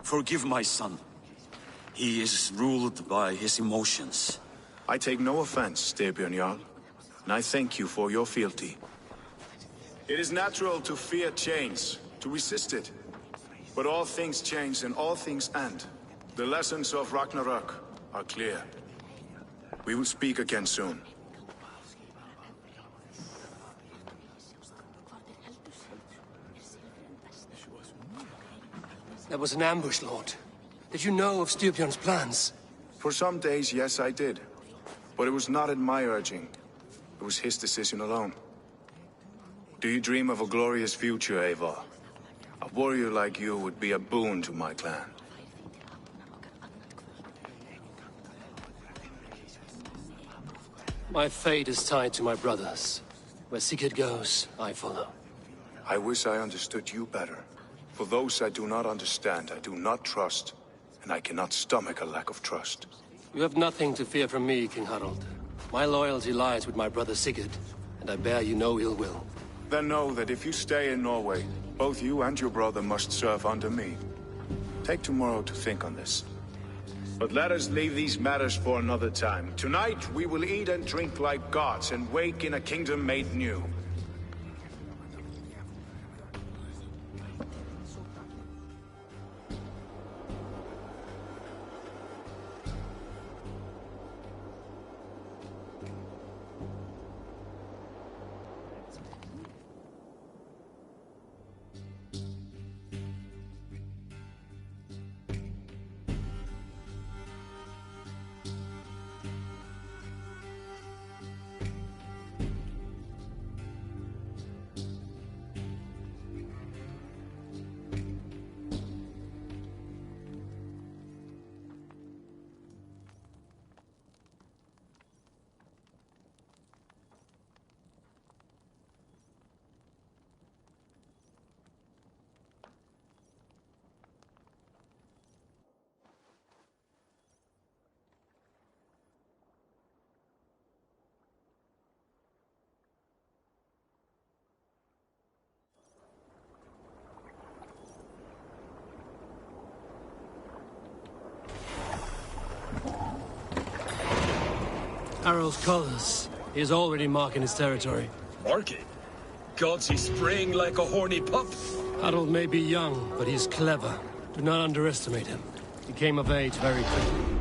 Forgive my son. He is ruled by his emotions. I take no offense, Styrbjörn Jarl, and I thank you for your fealty. It is natural to fear change, to resist it. But all things change and all things end. The lessons of Ragnarok are clear. We will speak again soon. That was an ambush, Lord. Did you know of Styrbjörn's plans? For some days, yes, I did. But it was not at my urging. It was his decision alone. Do you dream of a glorious future, Eivor? A warrior like you would be a boon to my clan. My fate is tied to my brothers. Where Sigurd goes, I follow. I wish I understood you better. For those I do not understand, I do not trust, and I cannot stomach a lack of trust. You have nothing to fear from me, King Harald. My loyalty lies with my brother Sigurd, and I bear you no ill will. Then know that if you stay in Norway, both you and your brother must serve under me. Take tomorrow to think on this. But let us leave these matters for another time. Tonight, we will eat and drink like gods and wake in a kingdom made new. Harald's colors. He is already marking his territory. Marking? Gods, he's spraying like a horny pup. Harald may be young, but he's clever. Do not underestimate him. He came of age very quickly.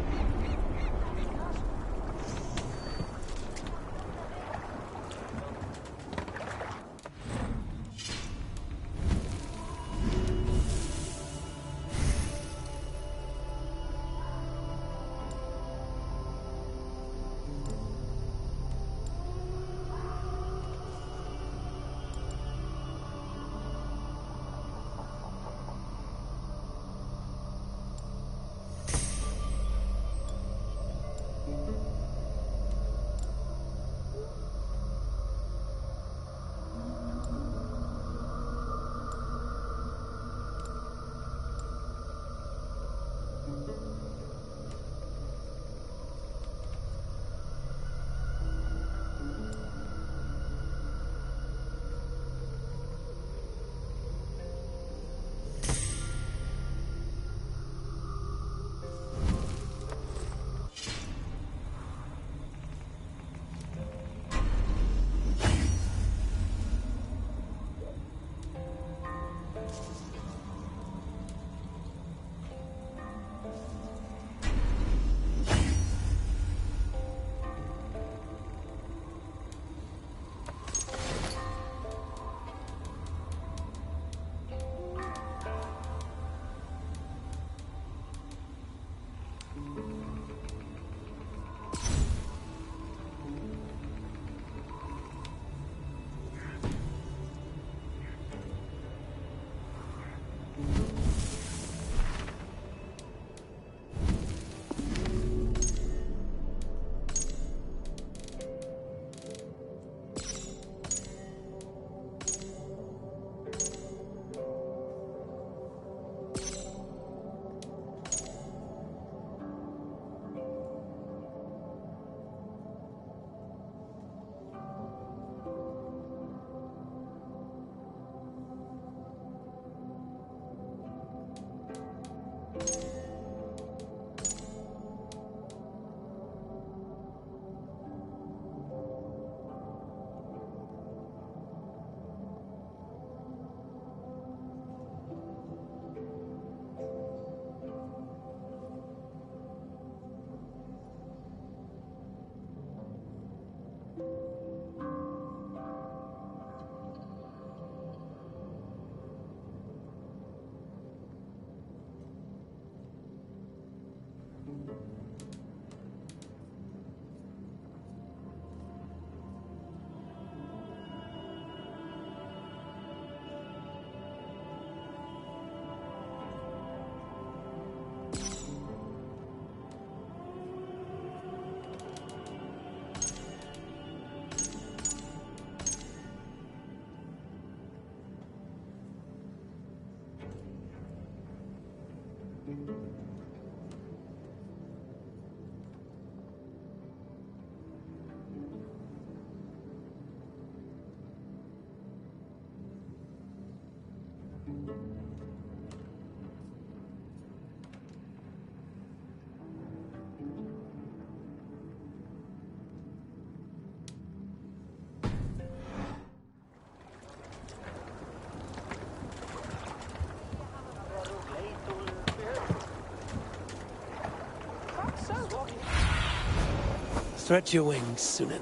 Stretch your wings, Sunan.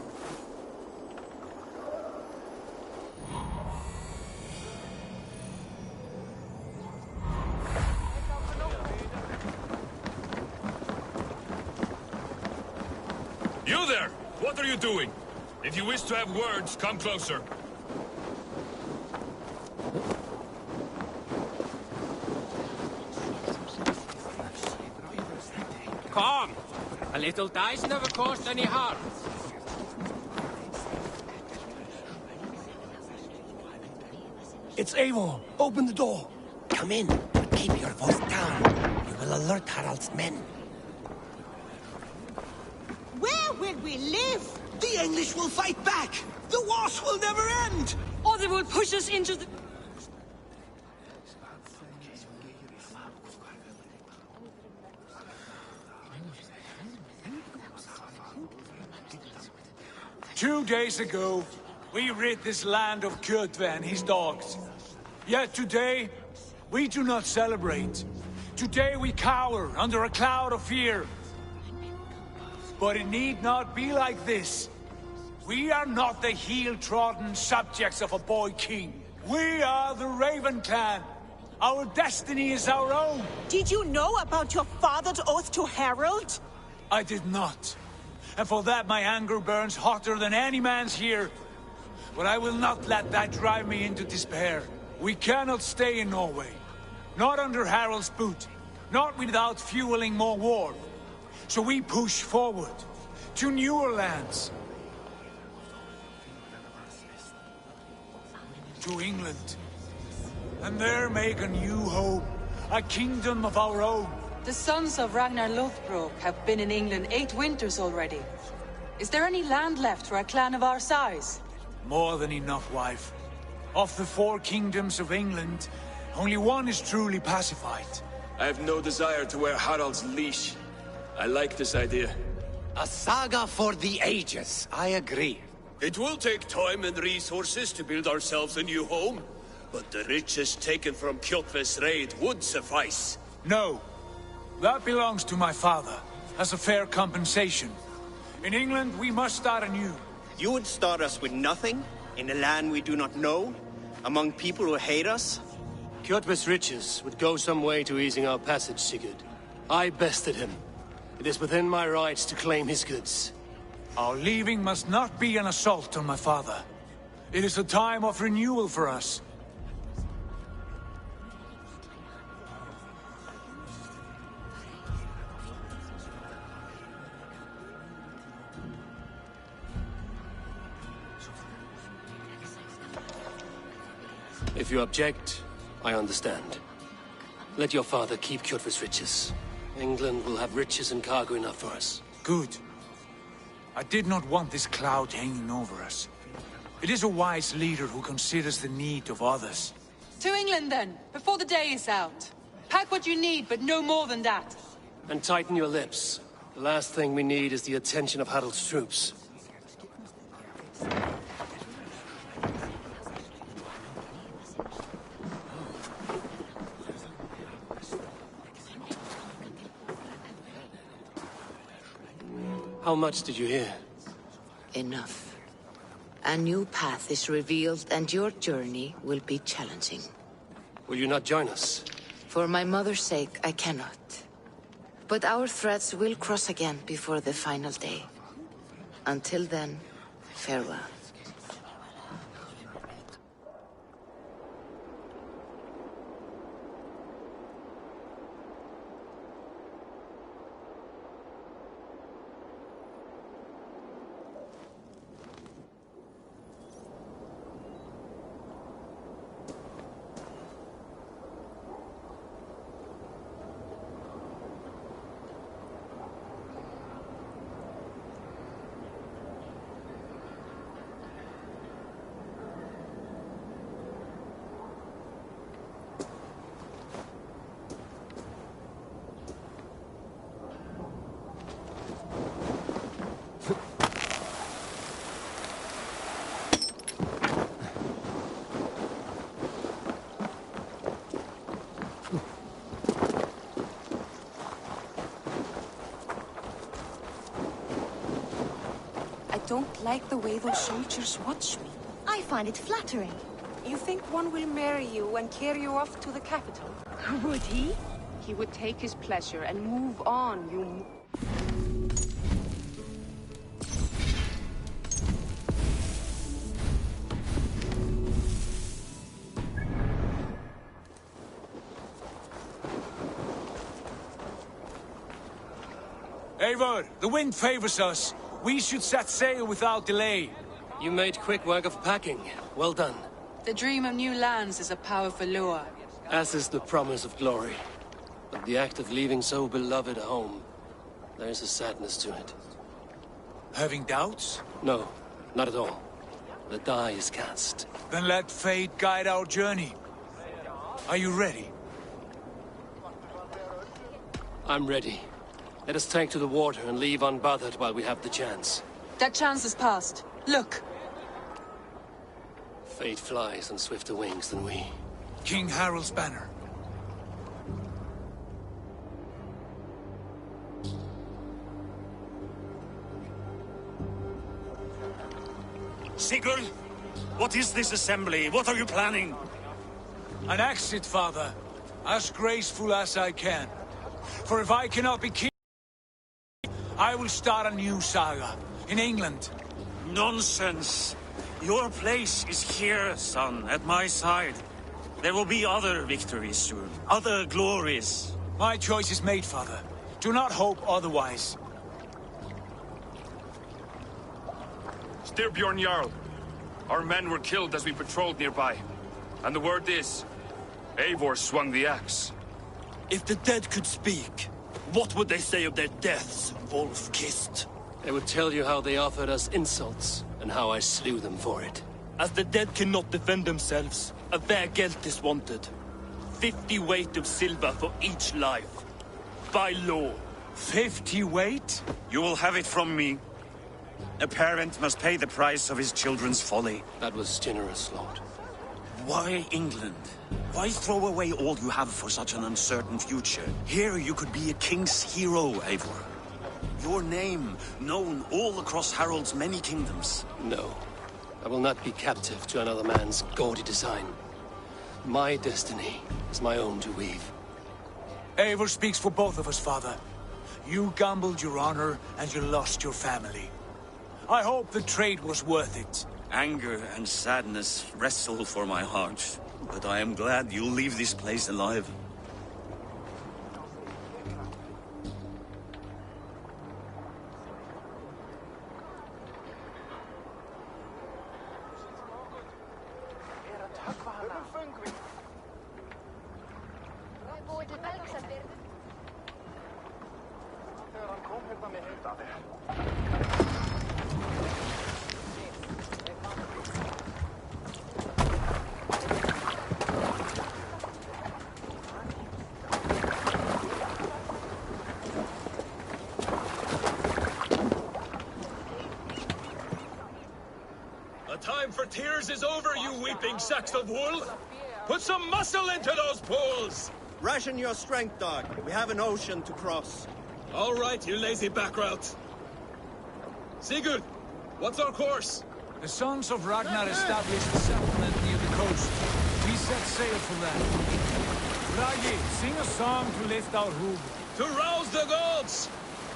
You there! What are you doing? If you wish to have words, come closer. Come! A little dice never caused any harm. It's Eivor. Open the door. Come in, but keep your voice down. You will alert Harald's men. Where will we live? The English will fight back! The wars will never end! Or they will push us into the... 2 days ago, we rid this land of Kjotve and his dogs. Yet today, we do not celebrate. Today we cower under a cloud of fear. But it need not be like this. We are not the heel-trodden subjects of a boy king. We are the Raven clan. Our destiny is our own. Did you know about your father's oath to Harald? I did not. And for that my anger burns hotter than any man's here. But I will not let that drive me into despair. We cannot stay in Norway. Not under Harald's boot. Not without fueling more war. So we push forward. To newer lands. To England. And there make a new home. A kingdom of our own. The sons of Ragnar Lothbrok have been in England 8 winters already. Is there any land left for a clan of our size? More than enough, wife. Of the 4 kingdoms of England, only one is truly pacified. I have no desire to wear Harald's leash. I like this idea. A saga for the ages, I agree. It will take time and resources to build ourselves a new home, but the riches taken from Kjotve's raid would suffice. No. That belongs to my father, as a fair compensation. In England, we must start anew. You would start us with nothing? In a land we do not know? Among people who hate us? Kjotve's riches would go some way to easing our passage, Sigurd. I bested him. It is within my rights to claim his goods. Our leaving must not be an assault on my father. It is a time of renewal for us. If you object, I understand. Let your father keep Kjotve's riches. England will have riches and cargo enough for us. Good. I did not want this cloud hanging over us. It is a wise leader who considers the need of others. To England then, before the day is out. Pack what you need, but no more than that. And tighten your lips. The last thing we need is the attention of Harald's troops. How much did you hear? Enough. A new path is revealed and your journey will be challenging. Will you not join us? For my mother's sake, I cannot. But our threads will cross again before the final day. Until then, farewell. don't like the way those soldiers watch me. I find it flattering. You think one will marry you and carry you off to the capital? Would he? He would take his pleasure and move on, you... Eivor, the wind favors us. We should set sail without delay. You made quick work of packing. Well done. The dream of new lands is a powerful lure. As is the promise of glory. But the act of leaving so beloved a home, there's a sadness to it. Having doubts? No, not at all. The die is cast. Then let fate guide our journey. Are you ready? I'm ready. Let us take to the water and leave unbothered while we have the chance. That chance is past. Look! Fate flies on swifter wings than we. King Harald's banner. Sigurd, what is this assembly? What are you planning? An exit, father. As graceful as I can. For if I cannot be king, I will start a new saga. In England. Nonsense. Your place is here, son, at my side. There will be other victories soon. Other glories. My choice is made, father. Do not hope otherwise. Styrbjorn Jarl. Our men were killed as we patrolled nearby. And the word is, Eivor swung the axe. If the dead could speak, what would they say of their deaths, wolf-kissed? They would tell you how they offered us insults, and how I slew them for it. As the dead cannot defend themselves, a vergelt is wanted. 50 weight of silver for each life. By law. 50 weight? You will have it from me. A parent must pay the price of his children's folly. That was generous, Lord. Why England? Why throw away all you have for such an uncertain future? Here you could be a king's hero, Eivor. Your name known all across Harald's many kingdoms. No. I will not be captive to another man's gaudy design. My destiny is my own to weave. Eivor speaks for both of us, father. You gambled your honor, and you lost your family. I hope the trade was worth it. Anger and sadness wrestle for my heart, but I am glad you'll leave this place alive. The time for tears is over, you weeping sacks of wool! Put some muscle into those pulls! Ration your strength, dog. We have an ocean to cross. All right, you lazy backrout. Sigurd, what's our course? The sons of Ragnar established a settlement near the coast. We set sail for that. Ragi, sing a song to lift our hoof. To rouse the gods!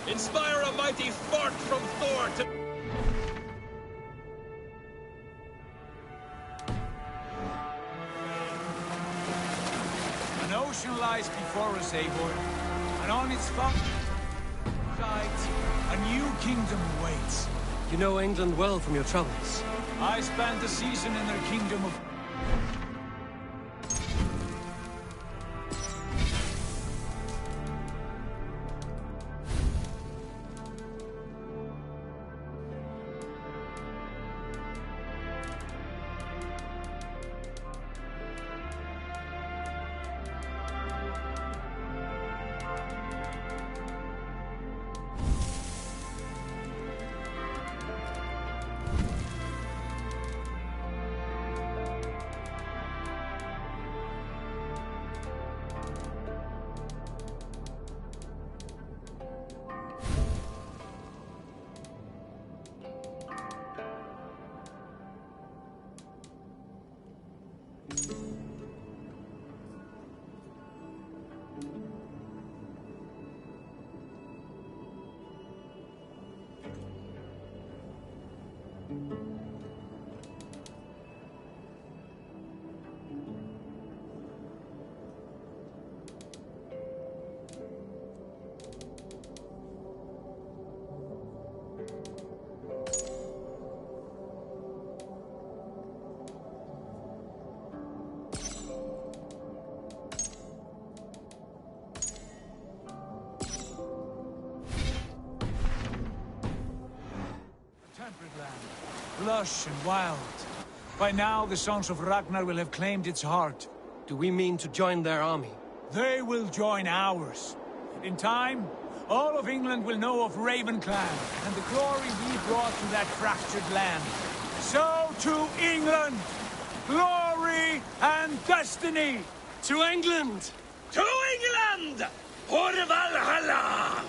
Inspire a mighty fart from Thor to... An ocean lies before us, Eivor, and on its far sides, a new kingdom awaits. You know England well from your travels. I spent a season in their kingdom of... land, lush and wild. By now, the Sons of Ragnar will have claimed its heart. Do we mean to join their army? They will join ours. In time, all of England will know of Ravenclan and the glory we brought to that fractured land. So to England! Glory and destiny! To England! To England! For Valhalla!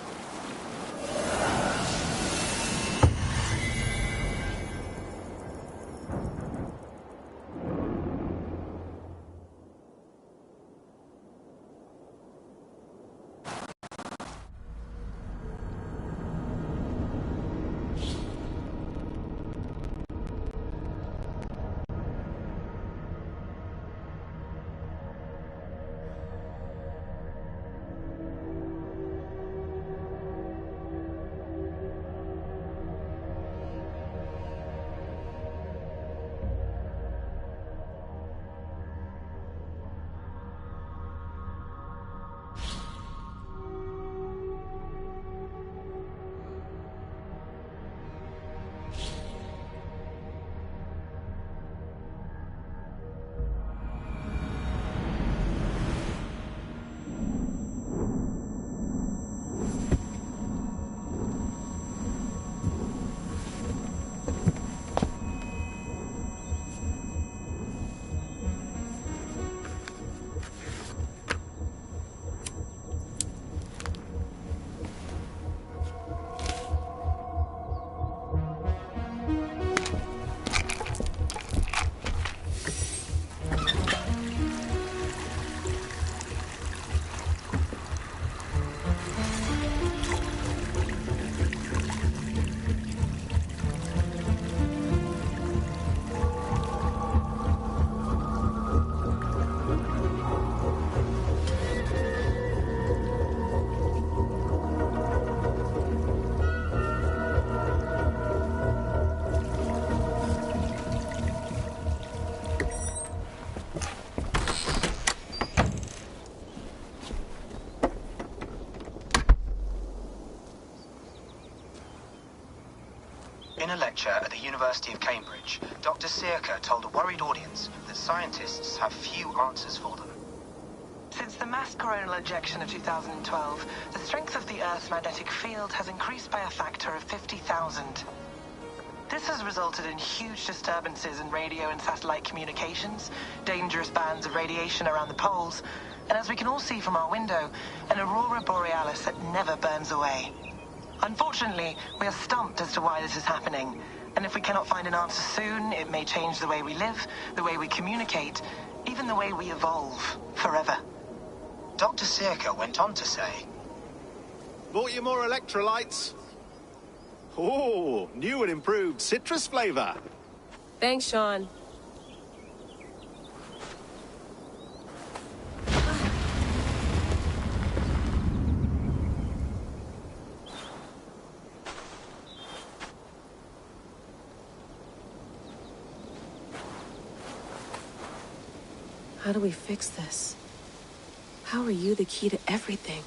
In a lecture at the University of Cambridge, Dr. Searcher told a worried audience that scientists have few answers for them. Since the mass coronal ejection of 2012, the strength of the Earth's magnetic field has increased by a factor of 50,000. This has resulted in huge disturbances in radio and satellite communications, dangerous bands of radiation around the poles, and as we can all see from our window, an aurora borealis that never burns away. Unfortunately, we are stumped as to why this is happening, and if we cannot find an answer soon, it may change the way we live, the way we communicate, even the way we evolve, forever. Dr. Searcher went on to say, Bought you more electrolytes? Oh, new and improved citrus flavor. Thanks, Sean. How do we fix this? How are you the key to everything?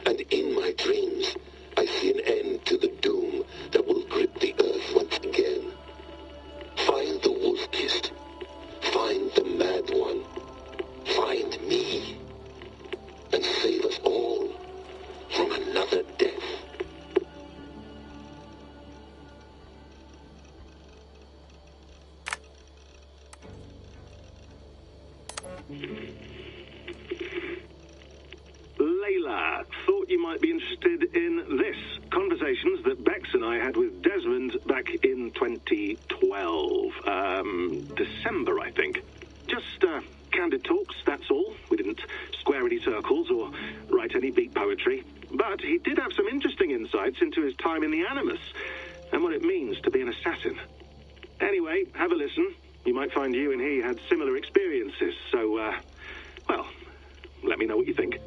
And in my dreams, I see an end to the doom might be interested in this. Conversations that Bex and I had with Desmond back in 2012. December, I think. Just, candid talks, that's all. We didn't square any circles or write any beat poetry. But he did have some interesting insights into his time in the Animus and what it means to be an assassin. Anyway, have a listen. You might find you and he had similar experiences, so, well, let me know what you think.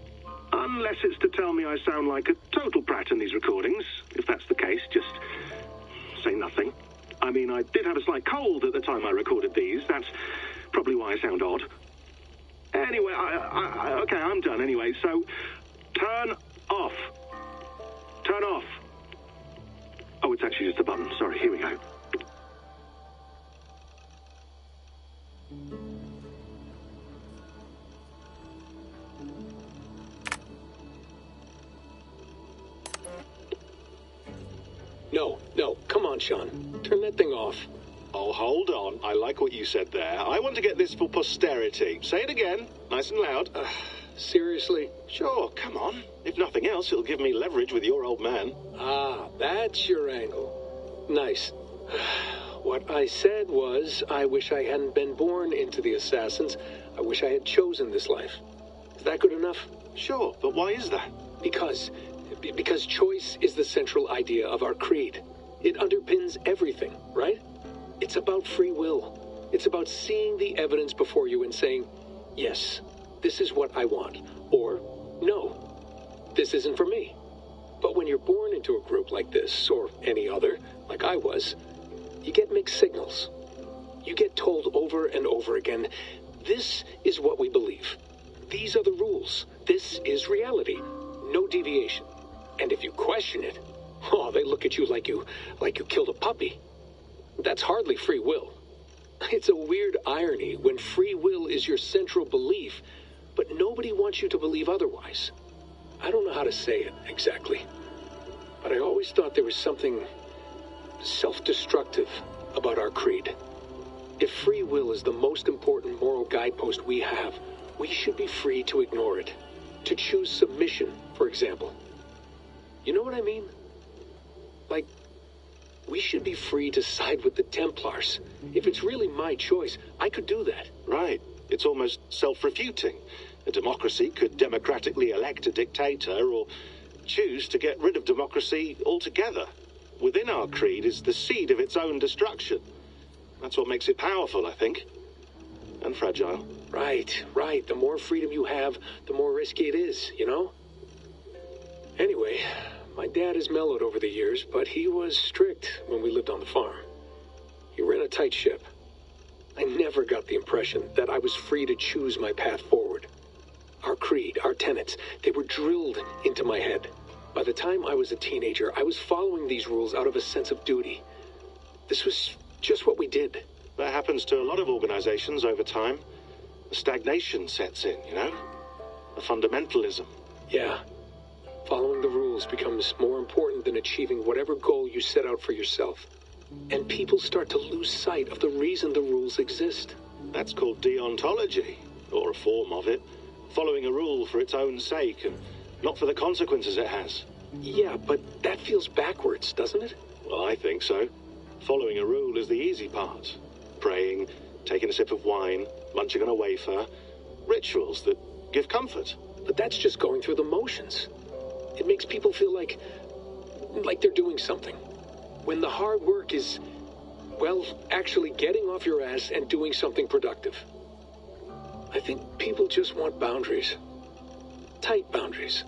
Unless it's to tell me I sound like a total prat in these recordings. If that's the case, just say nothing. I mean, I did have a slight cold at the time I recorded these. That's probably why I sound odd. Anyway, okay, I'm done anyway, so turn off. Turn off. Oh, it's actually just a button. Sorry, here we go. No, come on, Sean. Turn that thing off. Oh, hold on. I like what you said there. I want to get this for posterity. Say it again, nice and loud. Seriously? Sure, come on. If nothing else, it'll give me leverage with your old man. Ah, that's your angle. Nice. What I said was, I wish I hadn't been born into the Assassins. I wish I had chosen this life. Is that good enough? Sure, but why is that? Because choice is the central idea of our creed. It underpins everything, right? It's about free will. It's about seeing the evidence before you and saying, yes, this is what I want, or no, this isn't for me. But when you're born into a group like this, or any other, like I was, you get mixed signals. You get told over and over again, this is what we believe. These are the rules. This is reality. No deviation. And if you question it, oh, they look at you like you killed a puppy. That's hardly free will. It's a weird irony when free will is your central belief, but nobody wants you to believe otherwise. I don't know how to say it exactly, but I always thought there was something self-destructive about our creed. If free will is the most important moral guidepost we have, we should be free to ignore it. To choose submission, for example. You know what I mean? Like, we should be free to side with the Templars. If it's really my choice, I could do that. Right. It's almost self-refuting. A democracy could democratically elect a dictator or choose to get rid of democracy altogether. Within our creed is the seed of its own destruction. That's what makes it powerful, I think. And fragile. Right. The more freedom you have, the more risky it is, you know? Anyway, my dad has mellowed over the years, but he was strict when we lived on the farm. He ran a tight ship. I never got the impression that I was free to choose my path forward. Our creed, our tenets, they were drilled into my head. By the time I was a teenager, I was following these rules out of a sense of duty. This was just what we did. That happens to a lot of organizations over time. A stagnation sets in, you know? A fundamentalism. Yeah. Following the rules becomes more important than achieving whatever goal you set out for yourself. And people start to lose sight of the reason the rules exist. That's called deontology, or a form of it. Following a rule for its own sake, and not for the consequences it has. Yeah, but that feels backwards, doesn't it? Well, I think so. Following a rule is the easy part. Praying, taking a sip of wine, munching on a wafer. Rituals that give comfort. But that's just going through the motions. It makes people feel like they're doing something. When the hard work is, well, actually getting off your ass and doing something productive. I think people just want boundaries. Tight boundaries.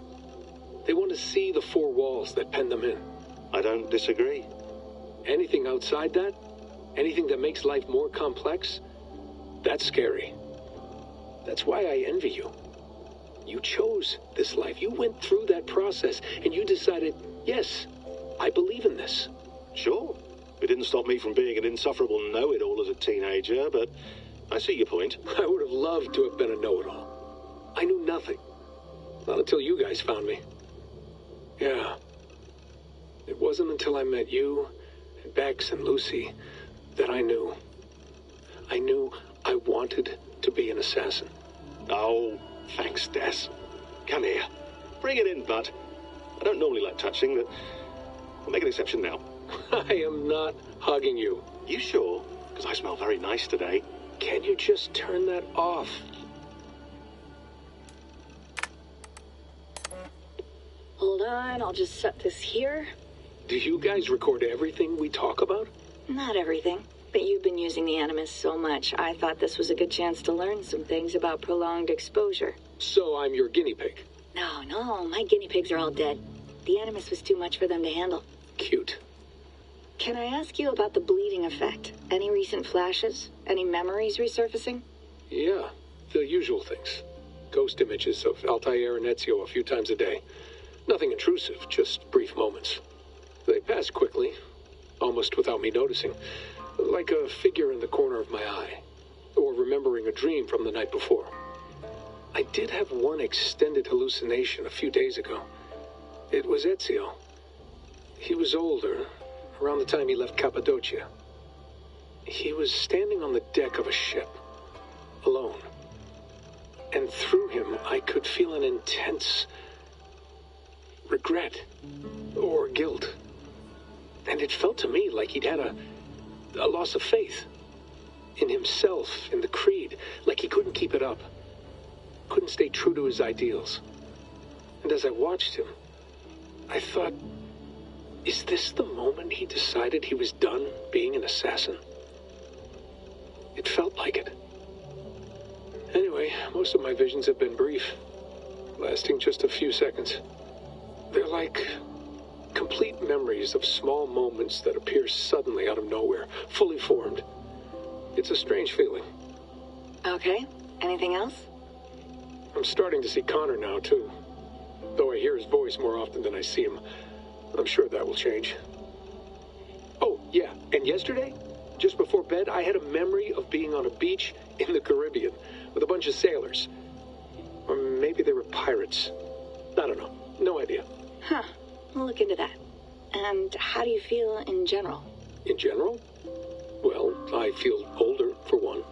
They want to see the four walls that pen them in. I don't disagree. Anything outside that, anything that makes life more complex, that's scary. That's why I envy you. You chose this life. You went through that process, and you decided, yes, I believe in this. Sure. It didn't stop me from being an insufferable know-it-all as a teenager, but I see your point. I would have loved to have been a know-it-all. I knew nothing. Not until you guys found me. Yeah. It wasn't until I met you, and Bex, and Lucy, that I knew. I knew I wanted to be an assassin. Oh, thanks, Des. Come here. Bring it in, bud. I don't normally like touching, but I'll make an exception now. I am not hugging you. You sure? Because I smell very nice today. Can you just turn that off? Hold on, I'll just set this here. Do you guys record everything we talk about? Not everything, but you've been using the Animus so much, I thought this was a good chance to learn some things about prolonged exposure. So I'm your guinea pig? No, my guinea pigs are all dead. The Animus was too much for them to handle. Cute. Can I ask you about the bleeding effect? Any recent flashes? Any memories resurfacing? Yeah, the usual things. Ghost images of Altair and Ezio a few times a day. Nothing intrusive, just brief moments. They pass quickly, almost without me noticing, like a figure in the corner of my eye, or remembering a dream from the night before. I did have one extended hallucination a few days ago. It was Ezio. He was older, around the time he left Cappadocia. He was standing on the deck of a ship, alone. And through him, I could feel an intense regret or guilt. And it felt to me like he'd had a loss of faith in himself, in the creed, like he couldn't keep it up, couldn't stay true to his ideals. And as I watched him, I thought, is this the moment he decided he was done being an assassin? It felt like it. Anyway, most of my visions have been brief, lasting just a few seconds. They're like complete memories of small moments that appear suddenly out of nowhere, fully formed. It's a strange feeling. Okay, anything else? I'm starting to see Connor now, too. Though I hear his voice more often than I see him. I'm sure that will change. Oh, yeah, and yesterday, just before bed, I had a memory of being on a beach in the Caribbean with a bunch of sailors. Or maybe they were pirates. I don't know. No idea. Huh. We'll look into that. And how do you feel in general? In general? Well, I feel older, for one.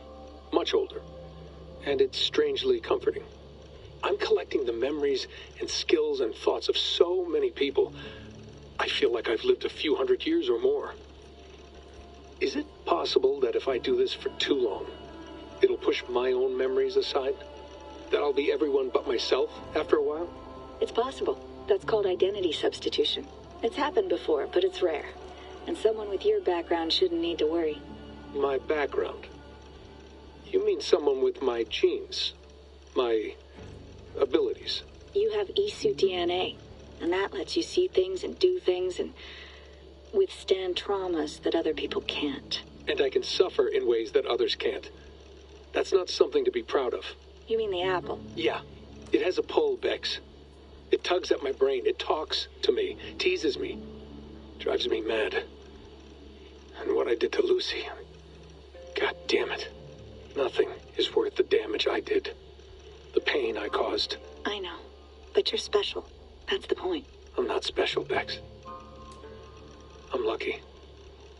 Much older. And it's strangely comforting. I'm collecting the memories and skills and thoughts of so many people. I feel like I've lived a few hundred years or more. Is it possible that if I do this for too long, it'll push my own memories aside? That I'll be everyone but myself after a while? It's possible. That's called identity substitution. It's happened before, but it's rare. And someone with your background shouldn't need to worry. My background? You mean someone with my genes? My abilities? You have Isu DNA, and that lets you see things and do things and withstand traumas that other people can't. And I can suffer in ways that others can't. That's not something to be proud of. You mean the apple? Yeah. It has a pull, Bex. It tugs at my brain. It talks to me, teases me, drives me mad. And what I did to Lucy, God damn it. Nothing is worth the damage I did. The pain I caused. I know, but you're special. That's the point. I'm not special, Bex. I'm lucky.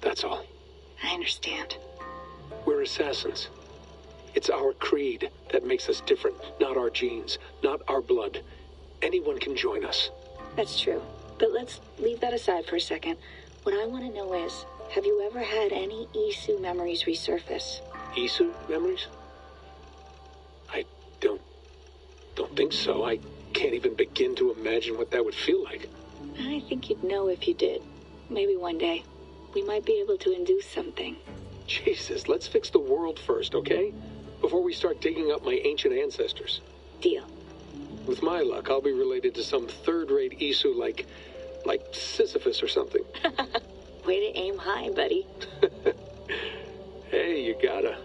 That's all. I understand. We're assassins. It's our creed that makes us different, not our genes, not our blood. Anyone can join us. That's true. But let's leave that aside for a second. What I want to know is, have you ever had any Isu memories resurface? Isu memories? I don't think so. I can't even begin to imagine what that would feel like. I think you'd know if you did. Maybe one day. We might be able to induce something. Jesus, let's fix the world first, okay? Before we start digging up my ancient ancestors. Deal. With my luck, I'll be related to some third-rate Isu like Sisyphus or something. Way to aim high, buddy. Hey, you gotta.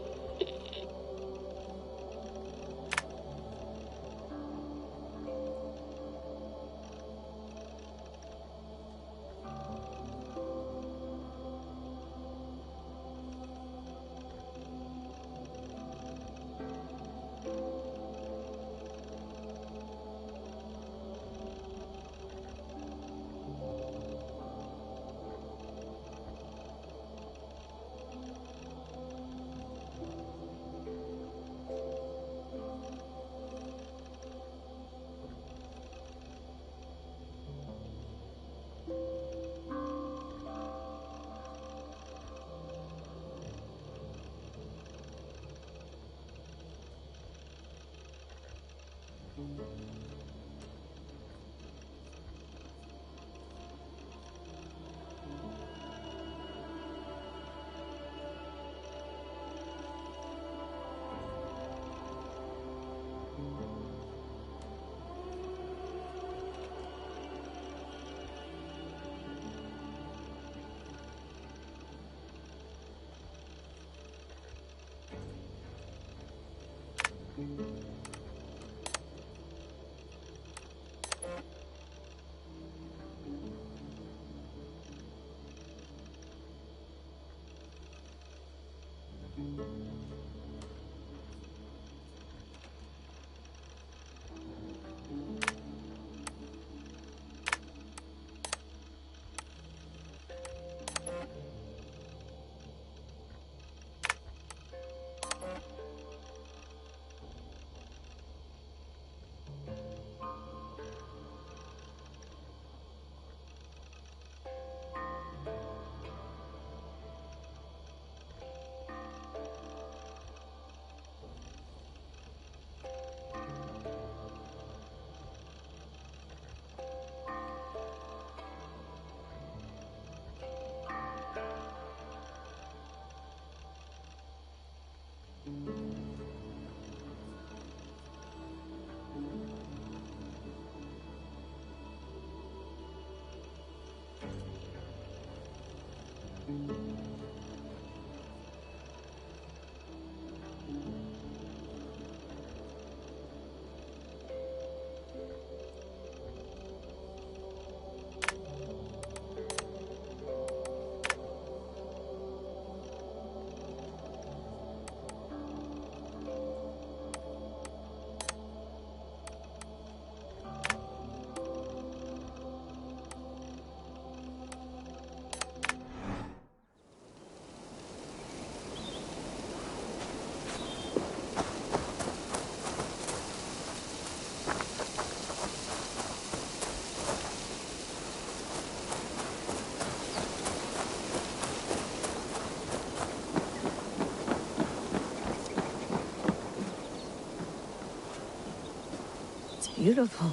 Beautiful.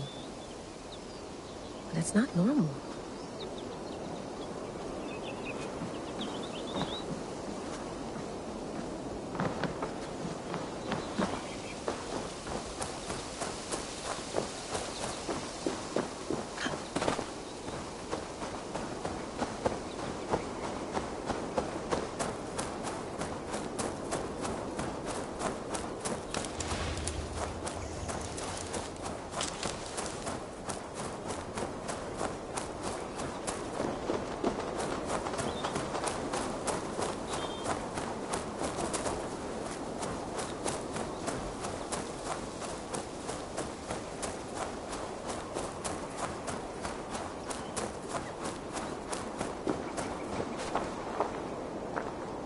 But it's not normal.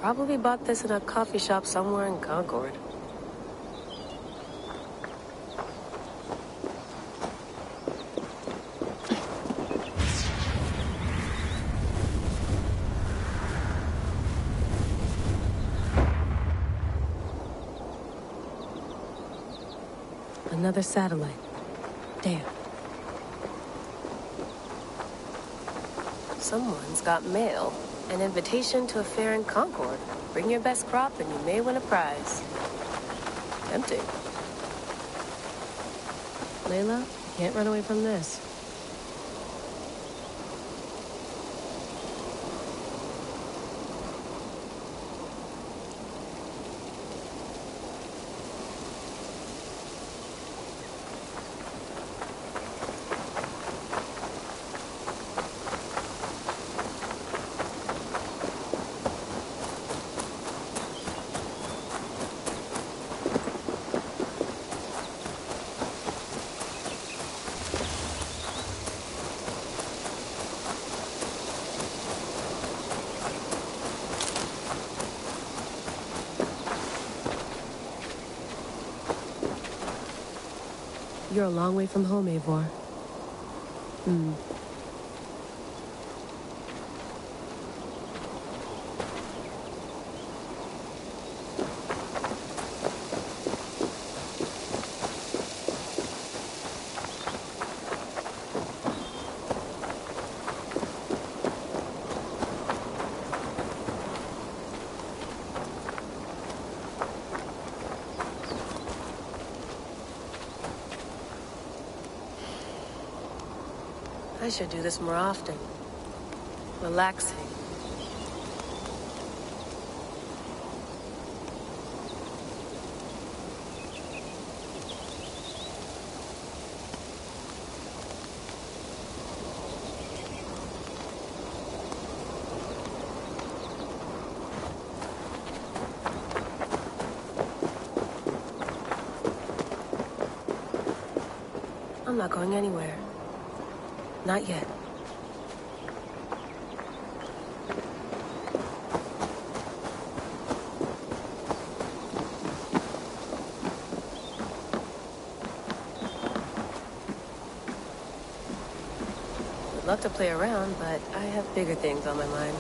Probably bought this in a coffee shop somewhere in Concord. Another satellite. Damn. Someone's got mail. An invitation to a fair in Concord. Bring your best crop and you may win a prize. Tempting. Layla, you can't run away from this. You're a long way from home, Eivor. I should do this more often. Relaxing. I'm not going anywhere. Not yet. Would love to play around, but I have bigger things on my mind.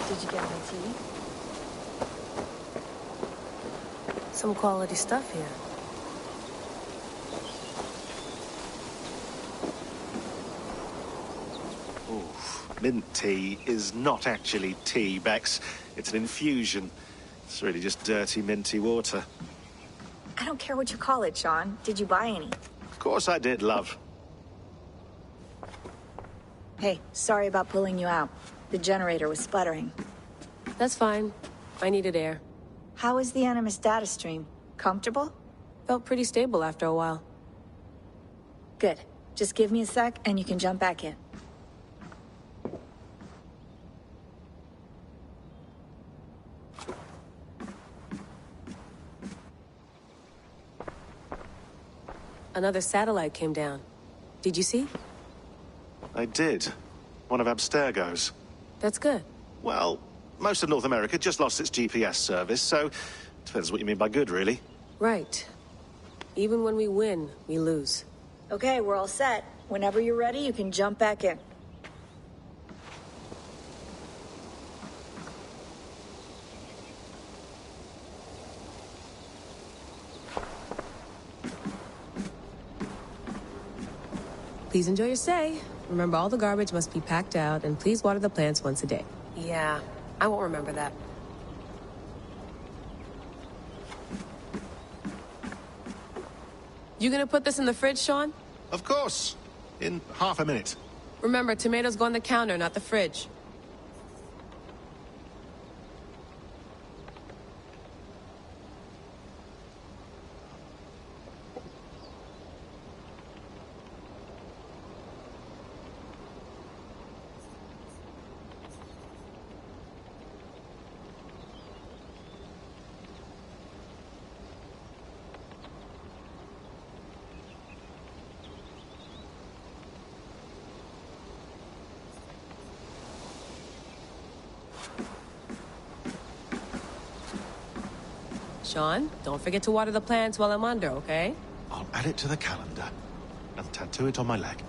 Did you get my tea? Some quality stuff here. Mint tea is not actually tea, Bex. It's an infusion. It's really just dirty, minty water. I don't care what you call it, Sean. Did you buy any? Of course I did, love. Hey, sorry about pulling you out. The generator was sputtering. That's fine. I needed air. How is the Animus data stream? Comfortable? Felt pretty stable after a while. Good. Just give me a sec and you can jump back in. Another satellite came down. Did you see? I did. One of Abstergo's. That's good. Well, most of North America just lost its GPS service, so depends what you mean by good, really. Right. Even when we win, we lose. Okay, we're all set. Whenever you're ready, you can jump back in. Please enjoy your stay. Remember, all the garbage must be packed out, and please water the plants once a day. Yeah, I won't remember that. You gonna put this in the fridge, Sean? Of course. In half a minute. Remember, tomatoes go on the counter, not the fridge. Sean, don't forget to water the plants while I'm under, okay? I'll add it to the calendar and tattoo it on my leg.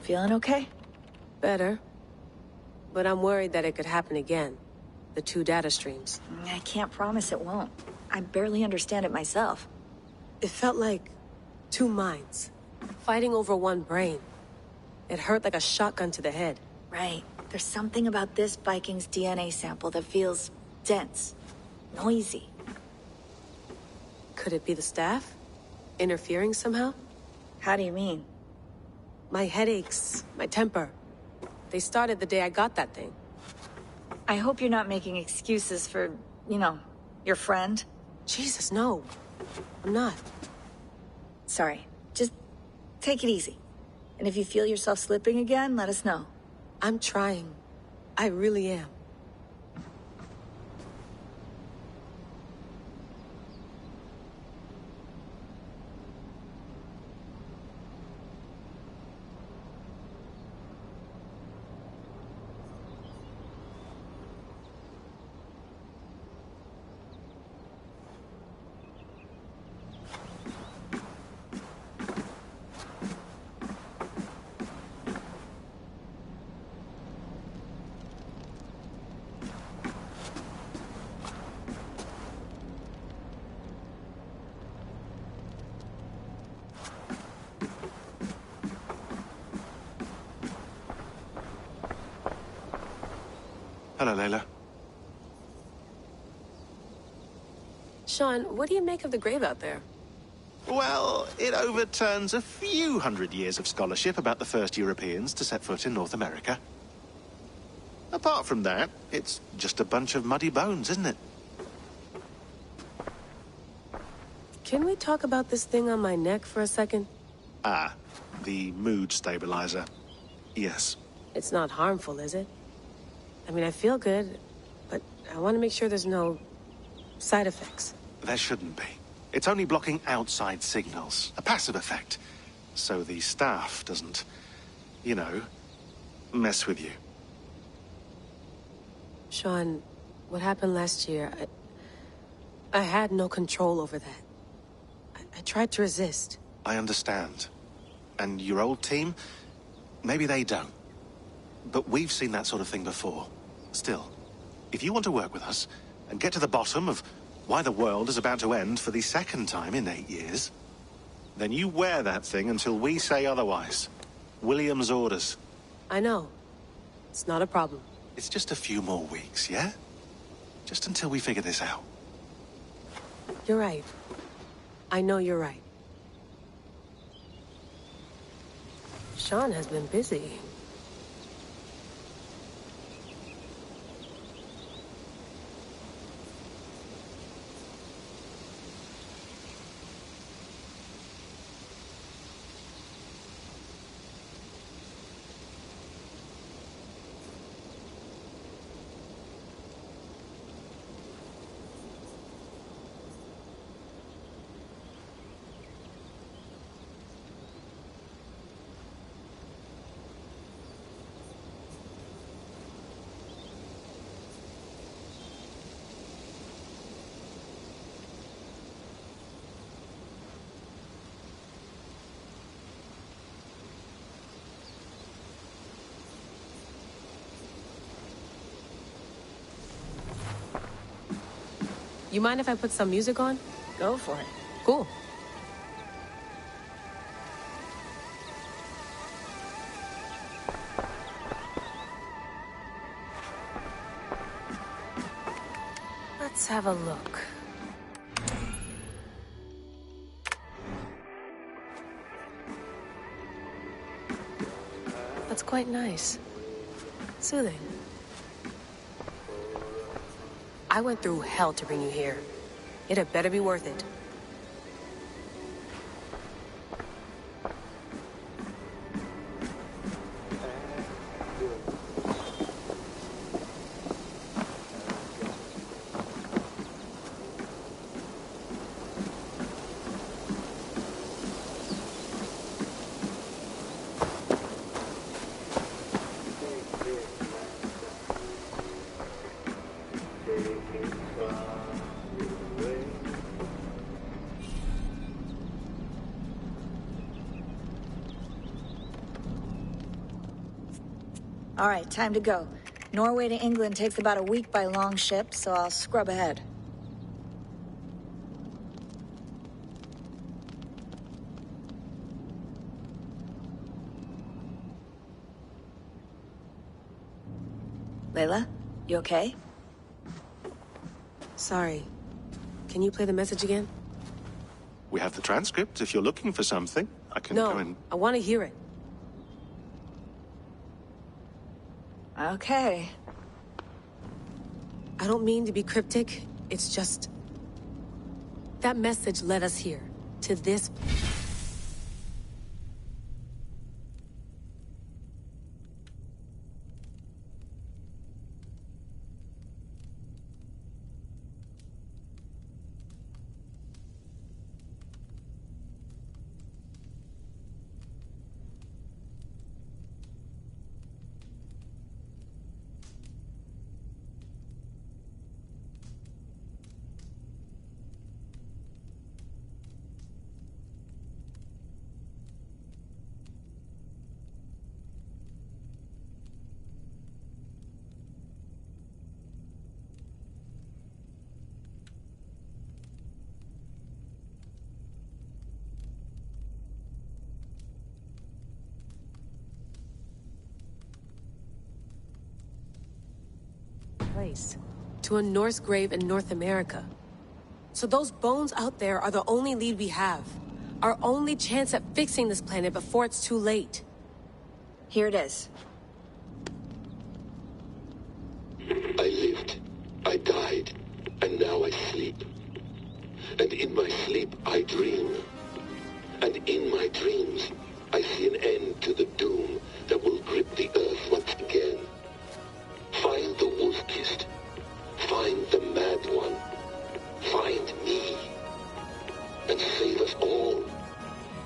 Feeling okay? Better. But I'm worried that it could happen again. The two data streams. I can't promise it won't. I barely understand it myself. It felt like two minds, fighting over one brain. It hurt like a shotgun to the head. Right. There's something about this Viking's DNA sample that feels dense, noisy. Could it be the staff? Interfering somehow? How do you mean? My headaches, my temper. They started the day I got that thing. I hope you're not making excuses for, you know, your friend. Jesus, no. I'm not. Sorry. Just take it easy. And if you feel yourself slipping again, let us know. I'm trying. I really am. Hello, Layla. Sean, what do you make of the grave out there? Well, it overturns a few hundred years of scholarship about the first Europeans to set foot in North America. Apart from that, it's just a bunch of muddy bones, isn't it? Can we talk about this thing on my neck for a second? Ah, the mood stabilizer. Yes. It's not harmful, is it? I mean, I feel good, but I want to make sure there's no side effects. There shouldn't be. It's only blocking outside signals, a passive effect. So the staff doesn't, you know, mess with you. Sean, what happened last year, I had no control over that. I tried to resist. I understand. And your old team, maybe they don't. But we've seen that sort of thing before. Still, if you want to work with us and get to the bottom of why the world is about to end for the second time in 8 years, then you wear that thing until we say otherwise. William's orders. I know. It's not a problem. It's just a few more weeks, yeah? Just until we figure this out. You're right. I know you're right. Sean has been busy. You mind if I put some music on? Go for it. Cool. Let's have a look. That's quite nice. Soothing. I went through hell to bring you here. It had better be worth it. All right, time to go. Norway to England takes about a week by long ship, so I'll scrub ahead. Layla, you okay? Sorry. Can you play the message again? We have the transcript. If you're looking for something, I can go and... No, I want to hear it. Okay. I don't mean to be cryptic. It's just... that message led us here. To this... place. To a Norse grave in North America. So those bones out there are the only lead we have. Our only chance at fixing this planet before it's too late. Here it is. I lived, I died, and now I sleep. And in my sleep I dream. And in my dreams I see an end to the doom that will grip the earth once again. Find the wolf-kissed. Find the mad one. Find me. And save us all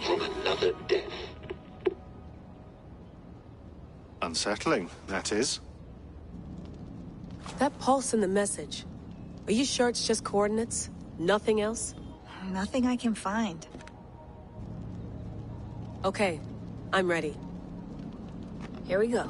from another death. Unsettling, that is. That pulse in the message. Are you sure it's just coordinates? Nothing else? Nothing I can find. Okay, I'm ready. Here we go.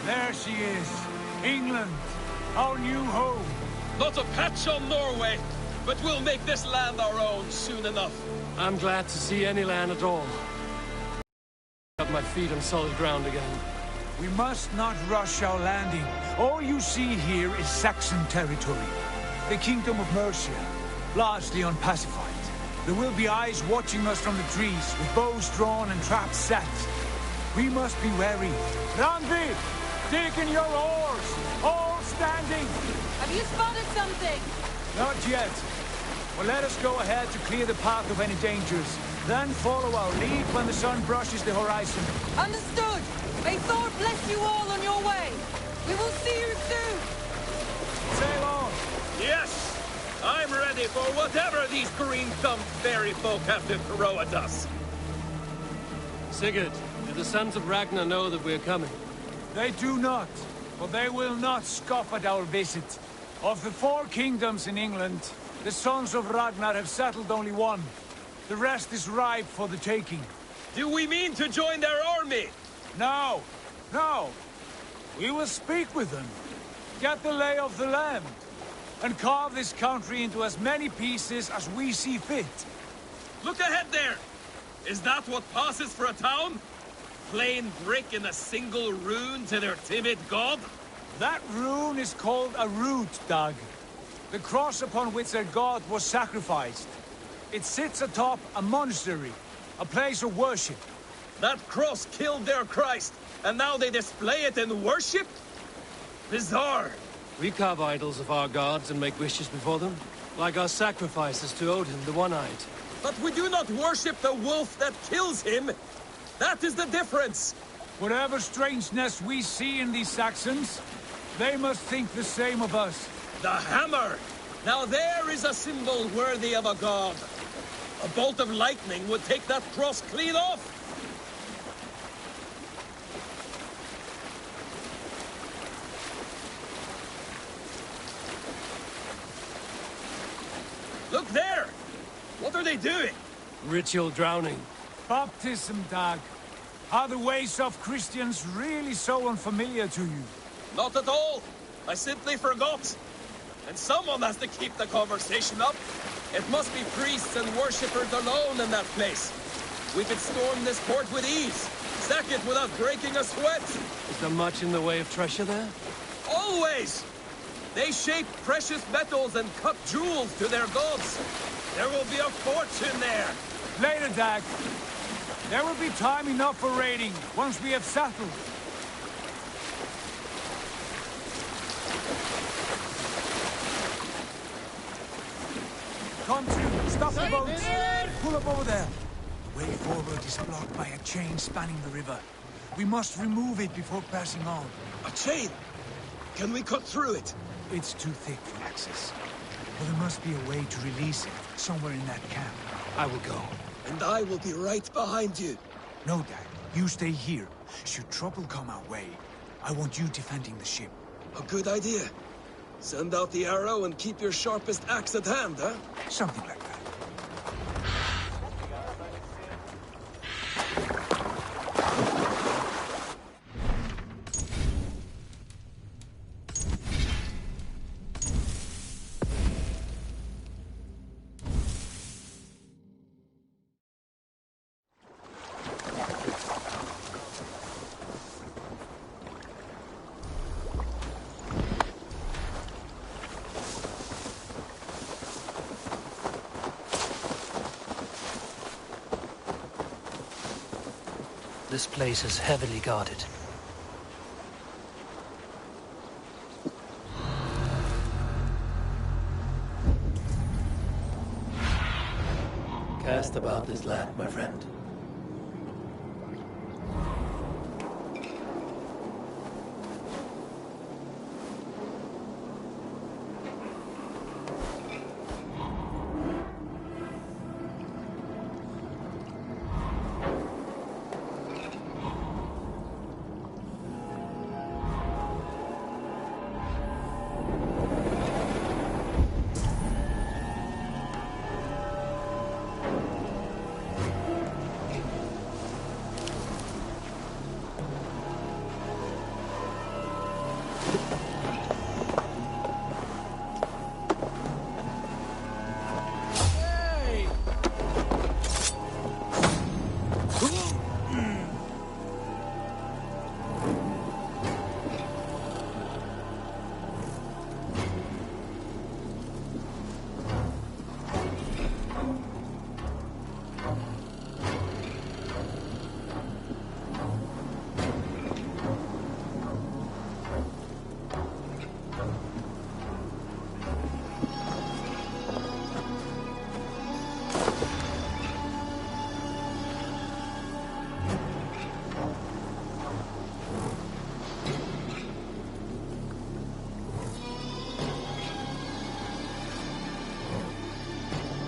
There she is. England, our new home. Not a patch on Norway, but we'll make this land our own soon enough. I'm glad to see any land at all. Got my feet on solid ground again. We must not rush our landing. All you see here is Saxon territory. The Kingdom of Mercia, largely unpacified. There will be eyes watching us from the trees, with bows drawn and traps set. We must be wary. Randvi! Dig in your oars! All standing! Have you spotted something? Not yet. Well, let us go ahead to clear the path of any dangers. Then follow our lead when the sun brushes the horizon. Understood! May Thor bless you all on your way! We will see you soon! Sail on! Yes! I'm ready for whatever these green-thumbed fairy folk have to throw at us. Sigurd, do the sons of Ragnar know that we're coming? They do not, but they will not scoff at our visit. Of the 4 kingdoms in England, the sons of Ragnar have settled only one. The rest is ripe for the taking. Do we mean to join their army? No, no. We will speak with them, get the lay of the land, and carve this country into as many pieces as we see fit. Look ahead there! Is that what passes for a town? Plain brick in a single rune to their timid god? That rune is called a root, Dag. The cross upon which their god was sacrificed. It sits atop a monastery, a place of worship. That cross killed their Christ, and now they display it in worship? Bizarre. We carve idols of our gods and make wishes before them, like our sacrifices to Odin, the One-Eyed. But we do not worship the wolf that kills him. That is the difference. Whatever strangeness we see in these Saxons, they must think the same of us. The hammer! Now there is a symbol worthy of a god. A bolt of lightning would take that cross clean off. Look there! What are they doing? Ritual drowning. Baptism, Dag. Are the ways of Christians really so unfamiliar to you? Not at all. I simply forgot. And someone has to keep the conversation up. It must be priests and worshippers alone in that place. We could storm this port with ease. Sack it without breaking a sweat. Is there much in the way of treasure there? Always! They shape precious metals and cut jewels to their gods. There will be a fortune there. Later, Dag. There will be time enough for raiding once we have settled. Come to, stop the boats. Pull up over there. The way forward is blocked by a chain spanning the river. We must remove it before passing on. A chain? Can we cut through it? It's too thick for access. But there must be a way to release it, somewhere in that camp. I will go. And I will be right behind you. No, Dad. You stay here. Should trouble come our way, I want you defending the ship. A good idea. Send out the arrow and keep your sharpest axe at hand, huh? Something like that. This place is heavily guarded. Cast about this land, my friend.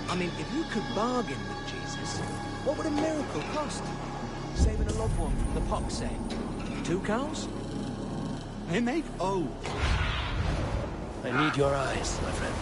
I mean, if you could bargain with Jesus, what would a miracle cost? Saving a loved one from the pox, say? 2 cows? They make old. I need your eyes, my friend.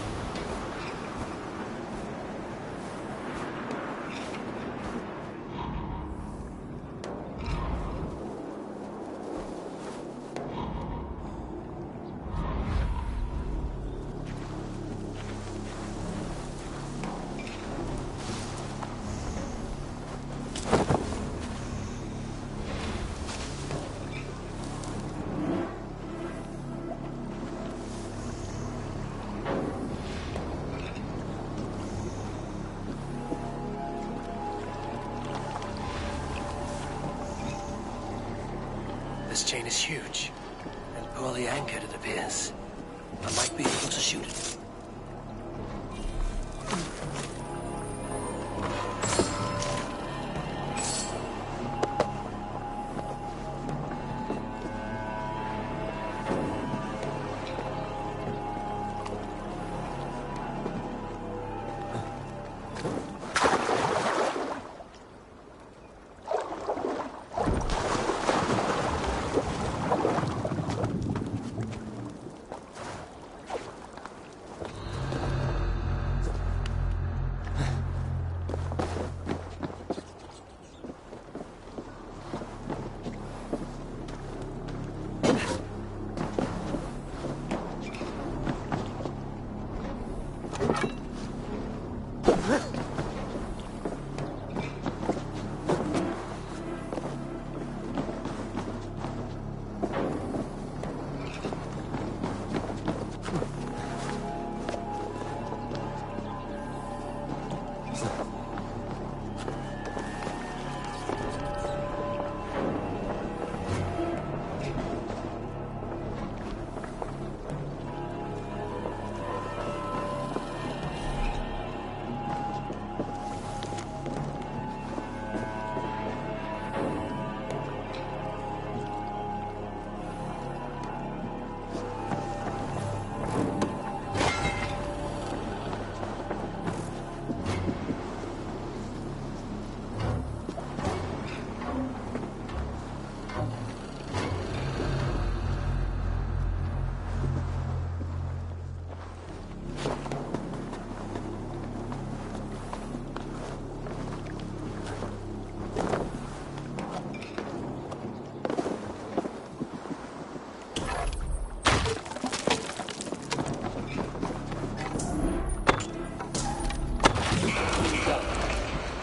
This chain is huge, and poorly anchored, it appears. I might be able to shoot it.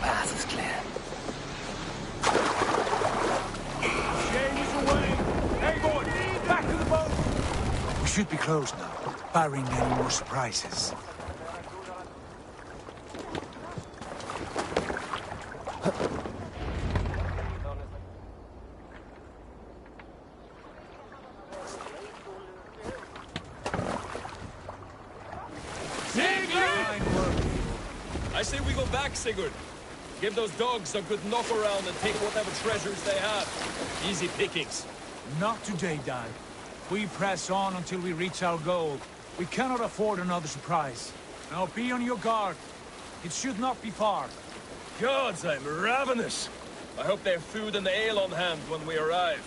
Path is clear. James away! Hey, boy! Back to the boat! We should be close now, barring any more surprises. I say we go back, Sigurd. Give those dogs a good knock around and take whatever treasures they have. Easy pickings. Not today, Dad. We press on until we reach our goal. We cannot afford another surprise. Now be on your guard. It should not be far. Gods, I'm ravenous. I hope they have food and ale on hand when we arrive.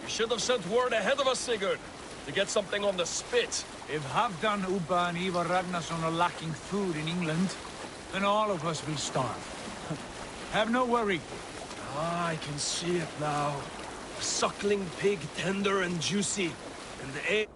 You should have sent word ahead of us, Sigurd, to get something on the spit. If Halfdan, Ubba and Ivar Ragnarsson are lacking food in England, then all of us will starve. Have no worry. Ah, I can see it now. A suckling pig, tender and juicy. And the ale...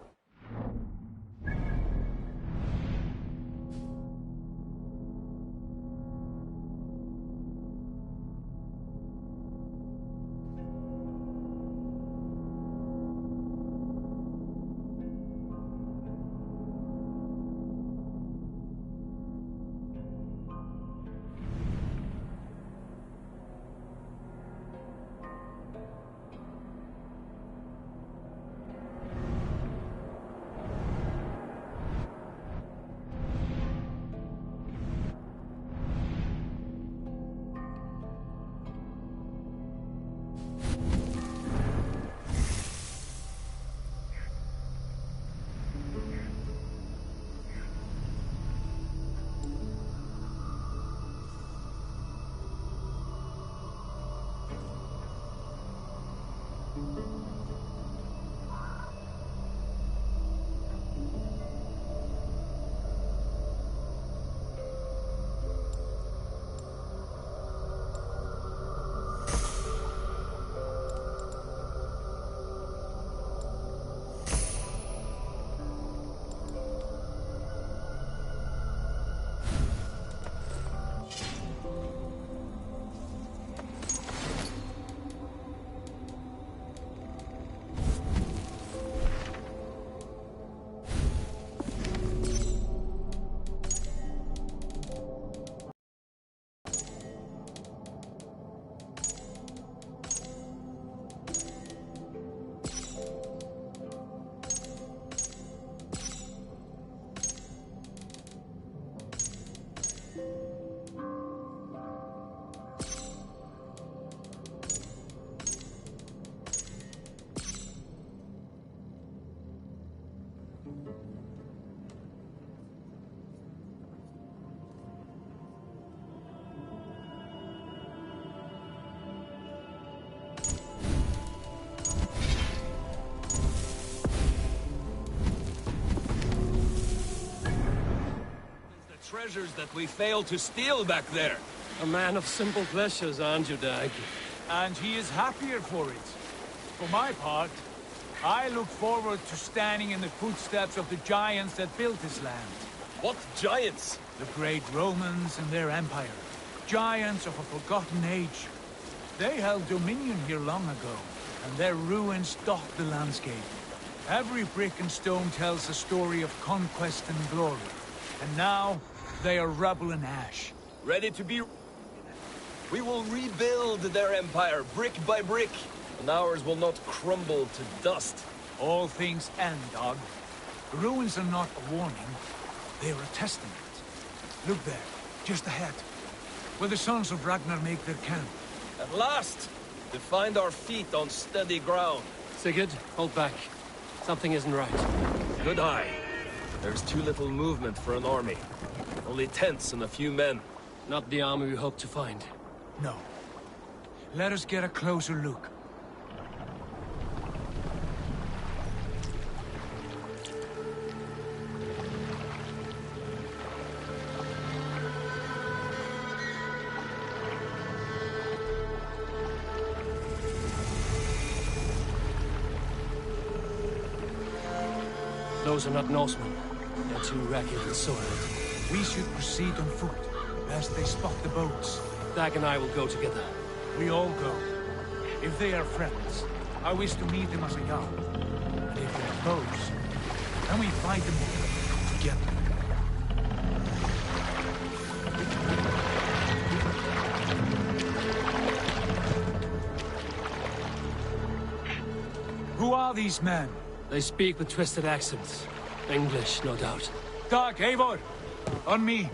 treasures that we failed to steal back there. A man of simple pleasures, aren't you, Dag? And he is happier for it. For my part, I look forward to standing in the footsteps of the giants that built this land. What giants? The great Romans and their empire. Giants of a forgotten age. They held dominion here long ago, and their ruins dot the landscape. Every brick and stone tells a story of conquest and glory. And now, they are rubble and ash. Ready to be... We will rebuild their empire brick by brick, and ours will not crumble to dust. All things end, dog. The ruins are not a warning, they are a testament. Look there, just ahead, where the sons of Ragnar make their camp. At last! To find our feet on steady ground. Sigurd, hold back. Something isn't right. Good eye. There's too little movement for an army. Only tents and a few men. Not the army we hope to find. No. Let us get a closer look. Those are not Norsemen. They're too ragged and soiled. We should proceed on foot, lest they spot the boats. Dag and I will go together. We all go. If they are friends, I wish to meet them as a guard. And if they are foes, then we fight them all together. Who are these men? They speak with twisted accents. English, no doubt. Dag, Eivor! On me!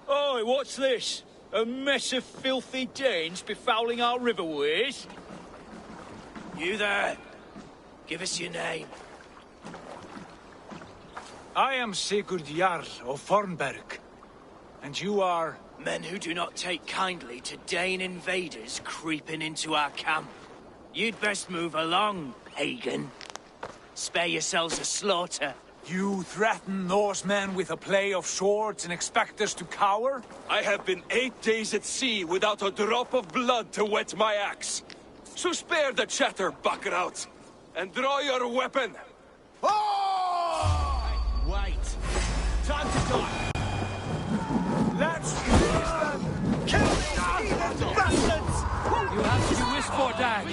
Oi, what's this? A mess of filthy Danes befouling our riverways? You there! Give us your name. I am Sigurd Jarl of Fornberg. And you are? Men who do not take kindly to Dane invaders creeping into our camp. You'd best move along, pagan. Spare yourselves a slaughter. You threaten Norsemen with a play of swords and expect us to cower? I have been 8 days at sea without a drop of blood to wet my axe. So spare the chatter, Buckerout, and draw your weapon. Oh! Wait. Time to die. Let's kill these heathen bastards! You have to be wished for, Dag.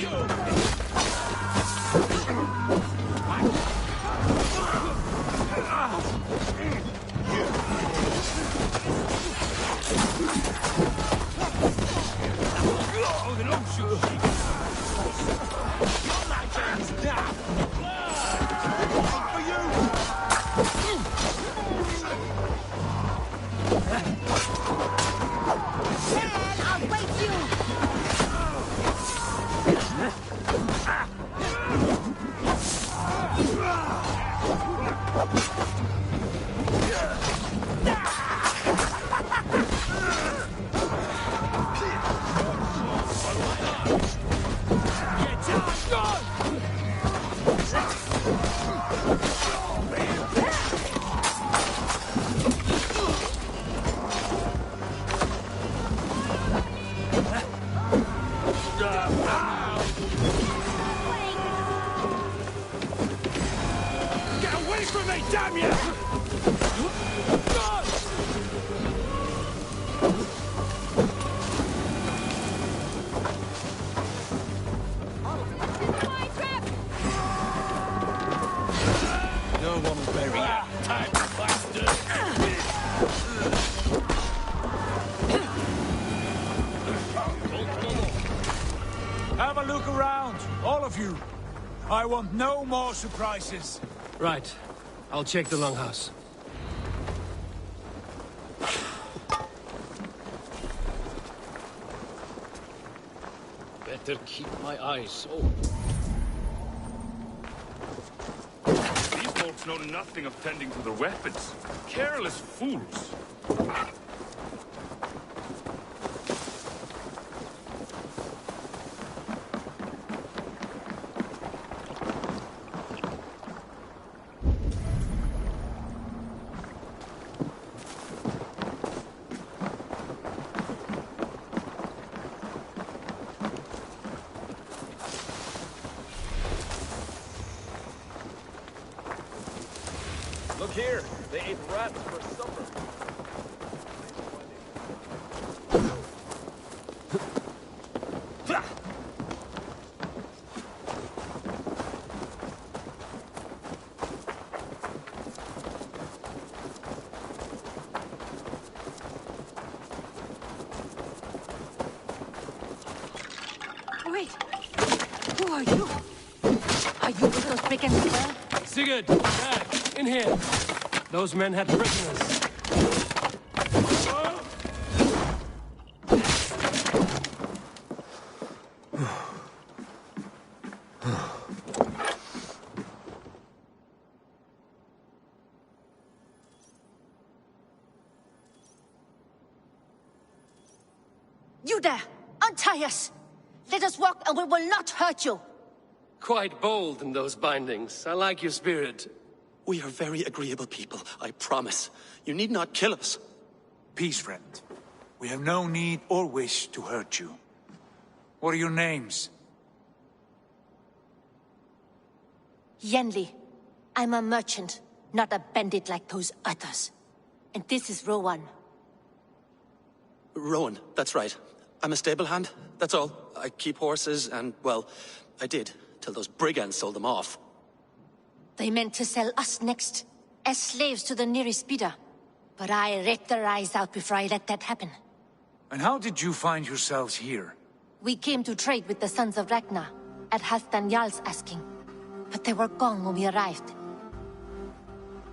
Have a look around, all of you. I want no more surprises. Right. I'll check the longhouse. Better keep my eyes open. These folks know nothing of tending to their weapons. Careless fools. here. They ate rats for supper. Wait! Who are you? Are you with those brigands as well? Sigurd! Dad! In here! Those men had prisoners. You there! Untie us! Let us walk and we will not hurt you! Quite bold in those bindings. I like your spirit. We are very agreeable people, I promise. You need not kill us. Peace, friend. We have no need or wish to hurt you. What are your names? Yenli. I'm a merchant, not a bandit like those others. And this is Rowan. Rowan, that's right. I'm a stable hand, that's all. I keep horses and, well, I did, till those brigands sold them off. They meant to sell us next, as slaves to the nearest bidder. But I ripped their eyes out before I let that happen. And how did you find yourselves here? We came to trade with the Sons of Ragnar, at Halfdan Jarl's asking. But they were gone when we arrived.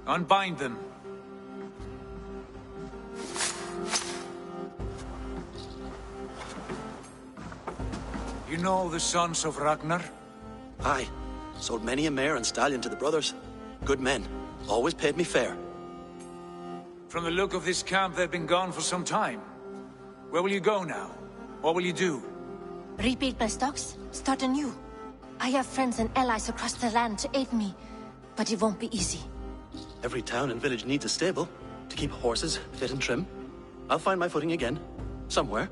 Unbind them. You know the Sons of Ragnar? Aye. Sold many a mare and stallion to the brothers. Good men. Always paid me fair. From the look of this camp, they've been gone for some time. Where will you go now? What will you do? Rebuild my stocks, start anew. I have friends and allies across the land to aid me, but it won't be easy. Every town and village needs a stable to keep horses fit and trim. I'll find my footing again. Somewhere.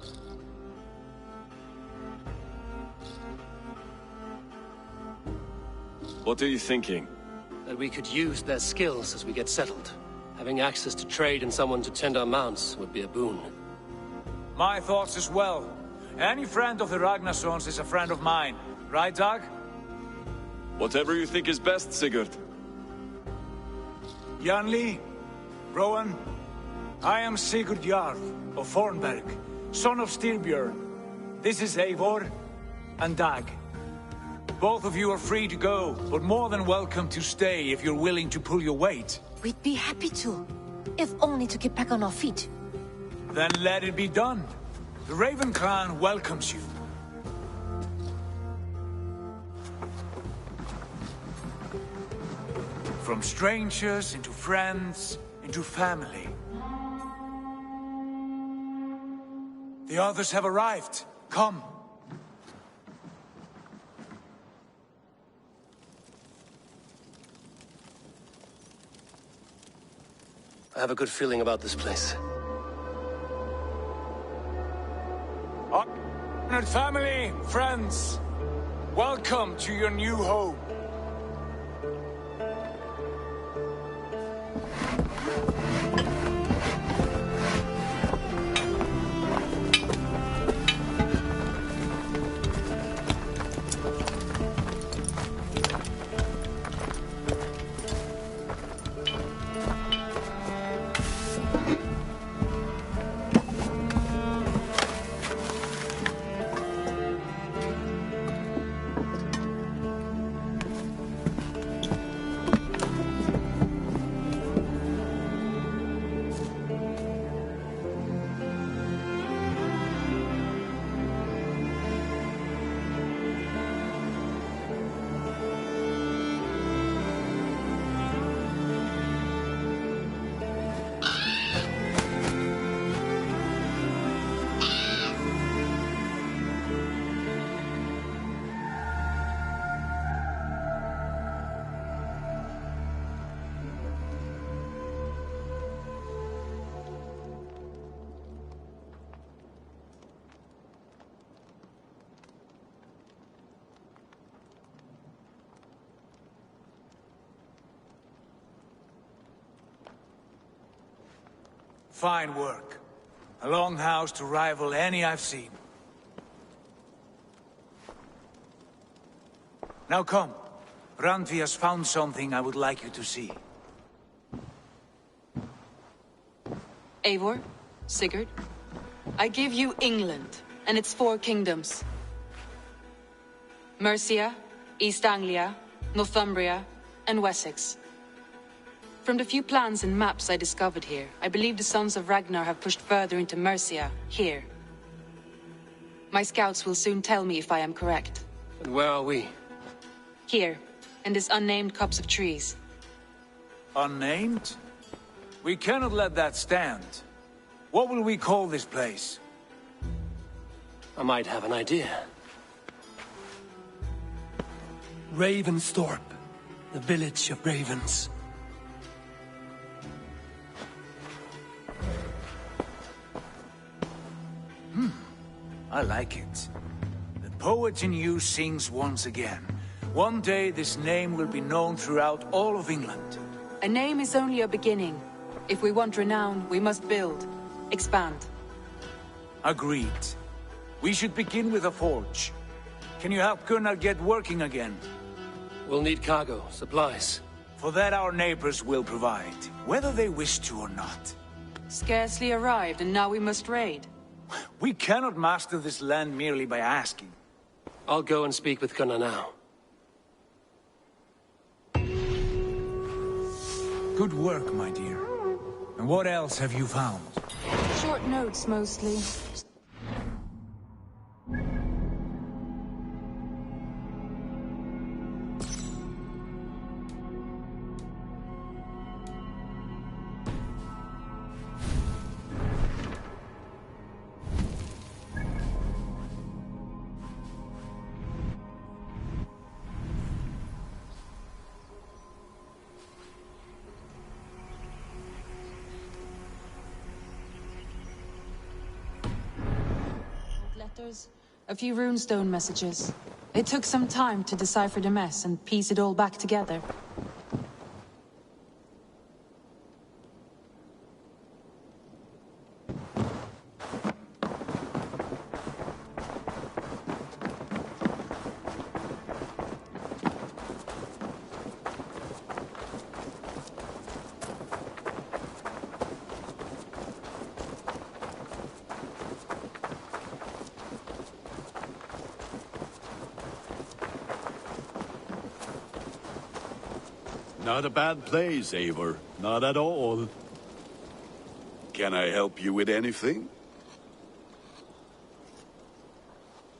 What are you thinking? That we could use their skills as we get settled. Having access to trade and someone to tend our mounts would be a boon. My thoughts as well. Any friend of the Ragnarsons is a friend of mine. Right, Dag? Whatever you think is best, Sigurd. Janli, Rowan, I am Sigurd Jarl of Fornberg, son of Styrbjörn. This is Eivor and Dag. Both of you are free to go, but more than welcome to stay if you're willing to pull your weight. We'd be happy to, if only to get back on our feet. Then let it be done. The Raven Clan welcomes you. From strangers into friends, into family. The others have arrived. Come. I have a good feeling about this place. Honored family, friends, welcome to your new home. Fine work. A longhouse to rival any I've seen. Now come. Randvi has found something I would like you to see. Eivor, Sigurd, I give you England and its 4 kingdoms. Mercia, East Anglia, Northumbria, and Wessex. From the few plans and maps I discovered here, I believe the Sons of Ragnar have pushed further into Mercia, here. My scouts will soon tell me if I am correct. And where are we? Here, in this unnamed copse of trees. Unnamed? We cannot let that stand. What will we call this place? I might have an idea. Ravensthorpe, the village of ravens. I like it. The poet in you sings once again. One day this name will be known throughout all of England. A name is only a beginning. If we want renown, we must build, expand. Agreed. We should begin with a forge. Can you help Gunnar get working again? We'll need cargo, supplies. For that our neighbors will provide, whether they wish to or not. Scarcely arrived, and now we must raid. We cannot master this land merely by asking. I'll go and speak with Gunnar now. Good work, my dear. And what else have you found? Short notes, mostly. A few runestone messages. It took some time to decipher the mess and piece it all back together. Not a bad place, Eivor. Not at all. Can I help you with anything?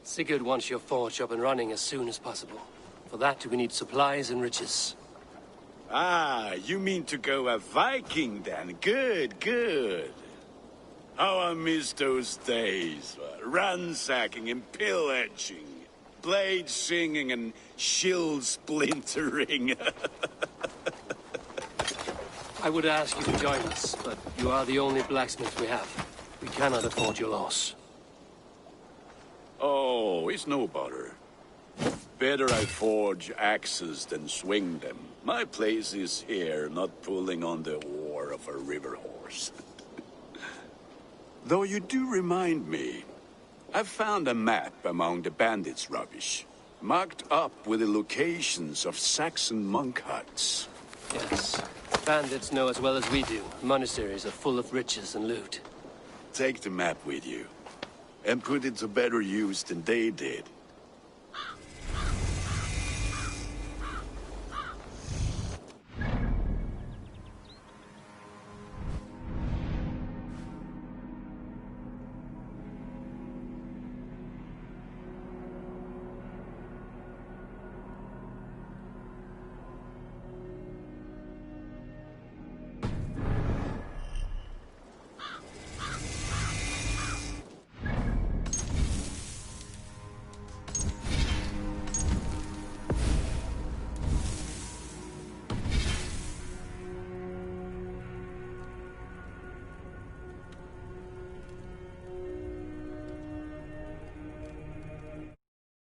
Sigurd wants your forge up and running as soon as possible. For that, we need supplies and riches. Ah, you mean to go a Viking then? Good, good. How I miss those days. Ransacking and pillaging. Blade singing and shield splintering. I would ask you to join us, but you are the only blacksmith we have. We cannot afford your loss. Oh, it's no bother. Better I forge axes than swing them. My place is here, not pulling on the oar of a river horse. Though you do remind me, I've found a map among the bandits' rubbish, marked up with the locations of Saxon monk huts. Yes. Bandits know as well as we do. Monasteries are full of riches and loot. Take the map with you, and put it to better use than they did.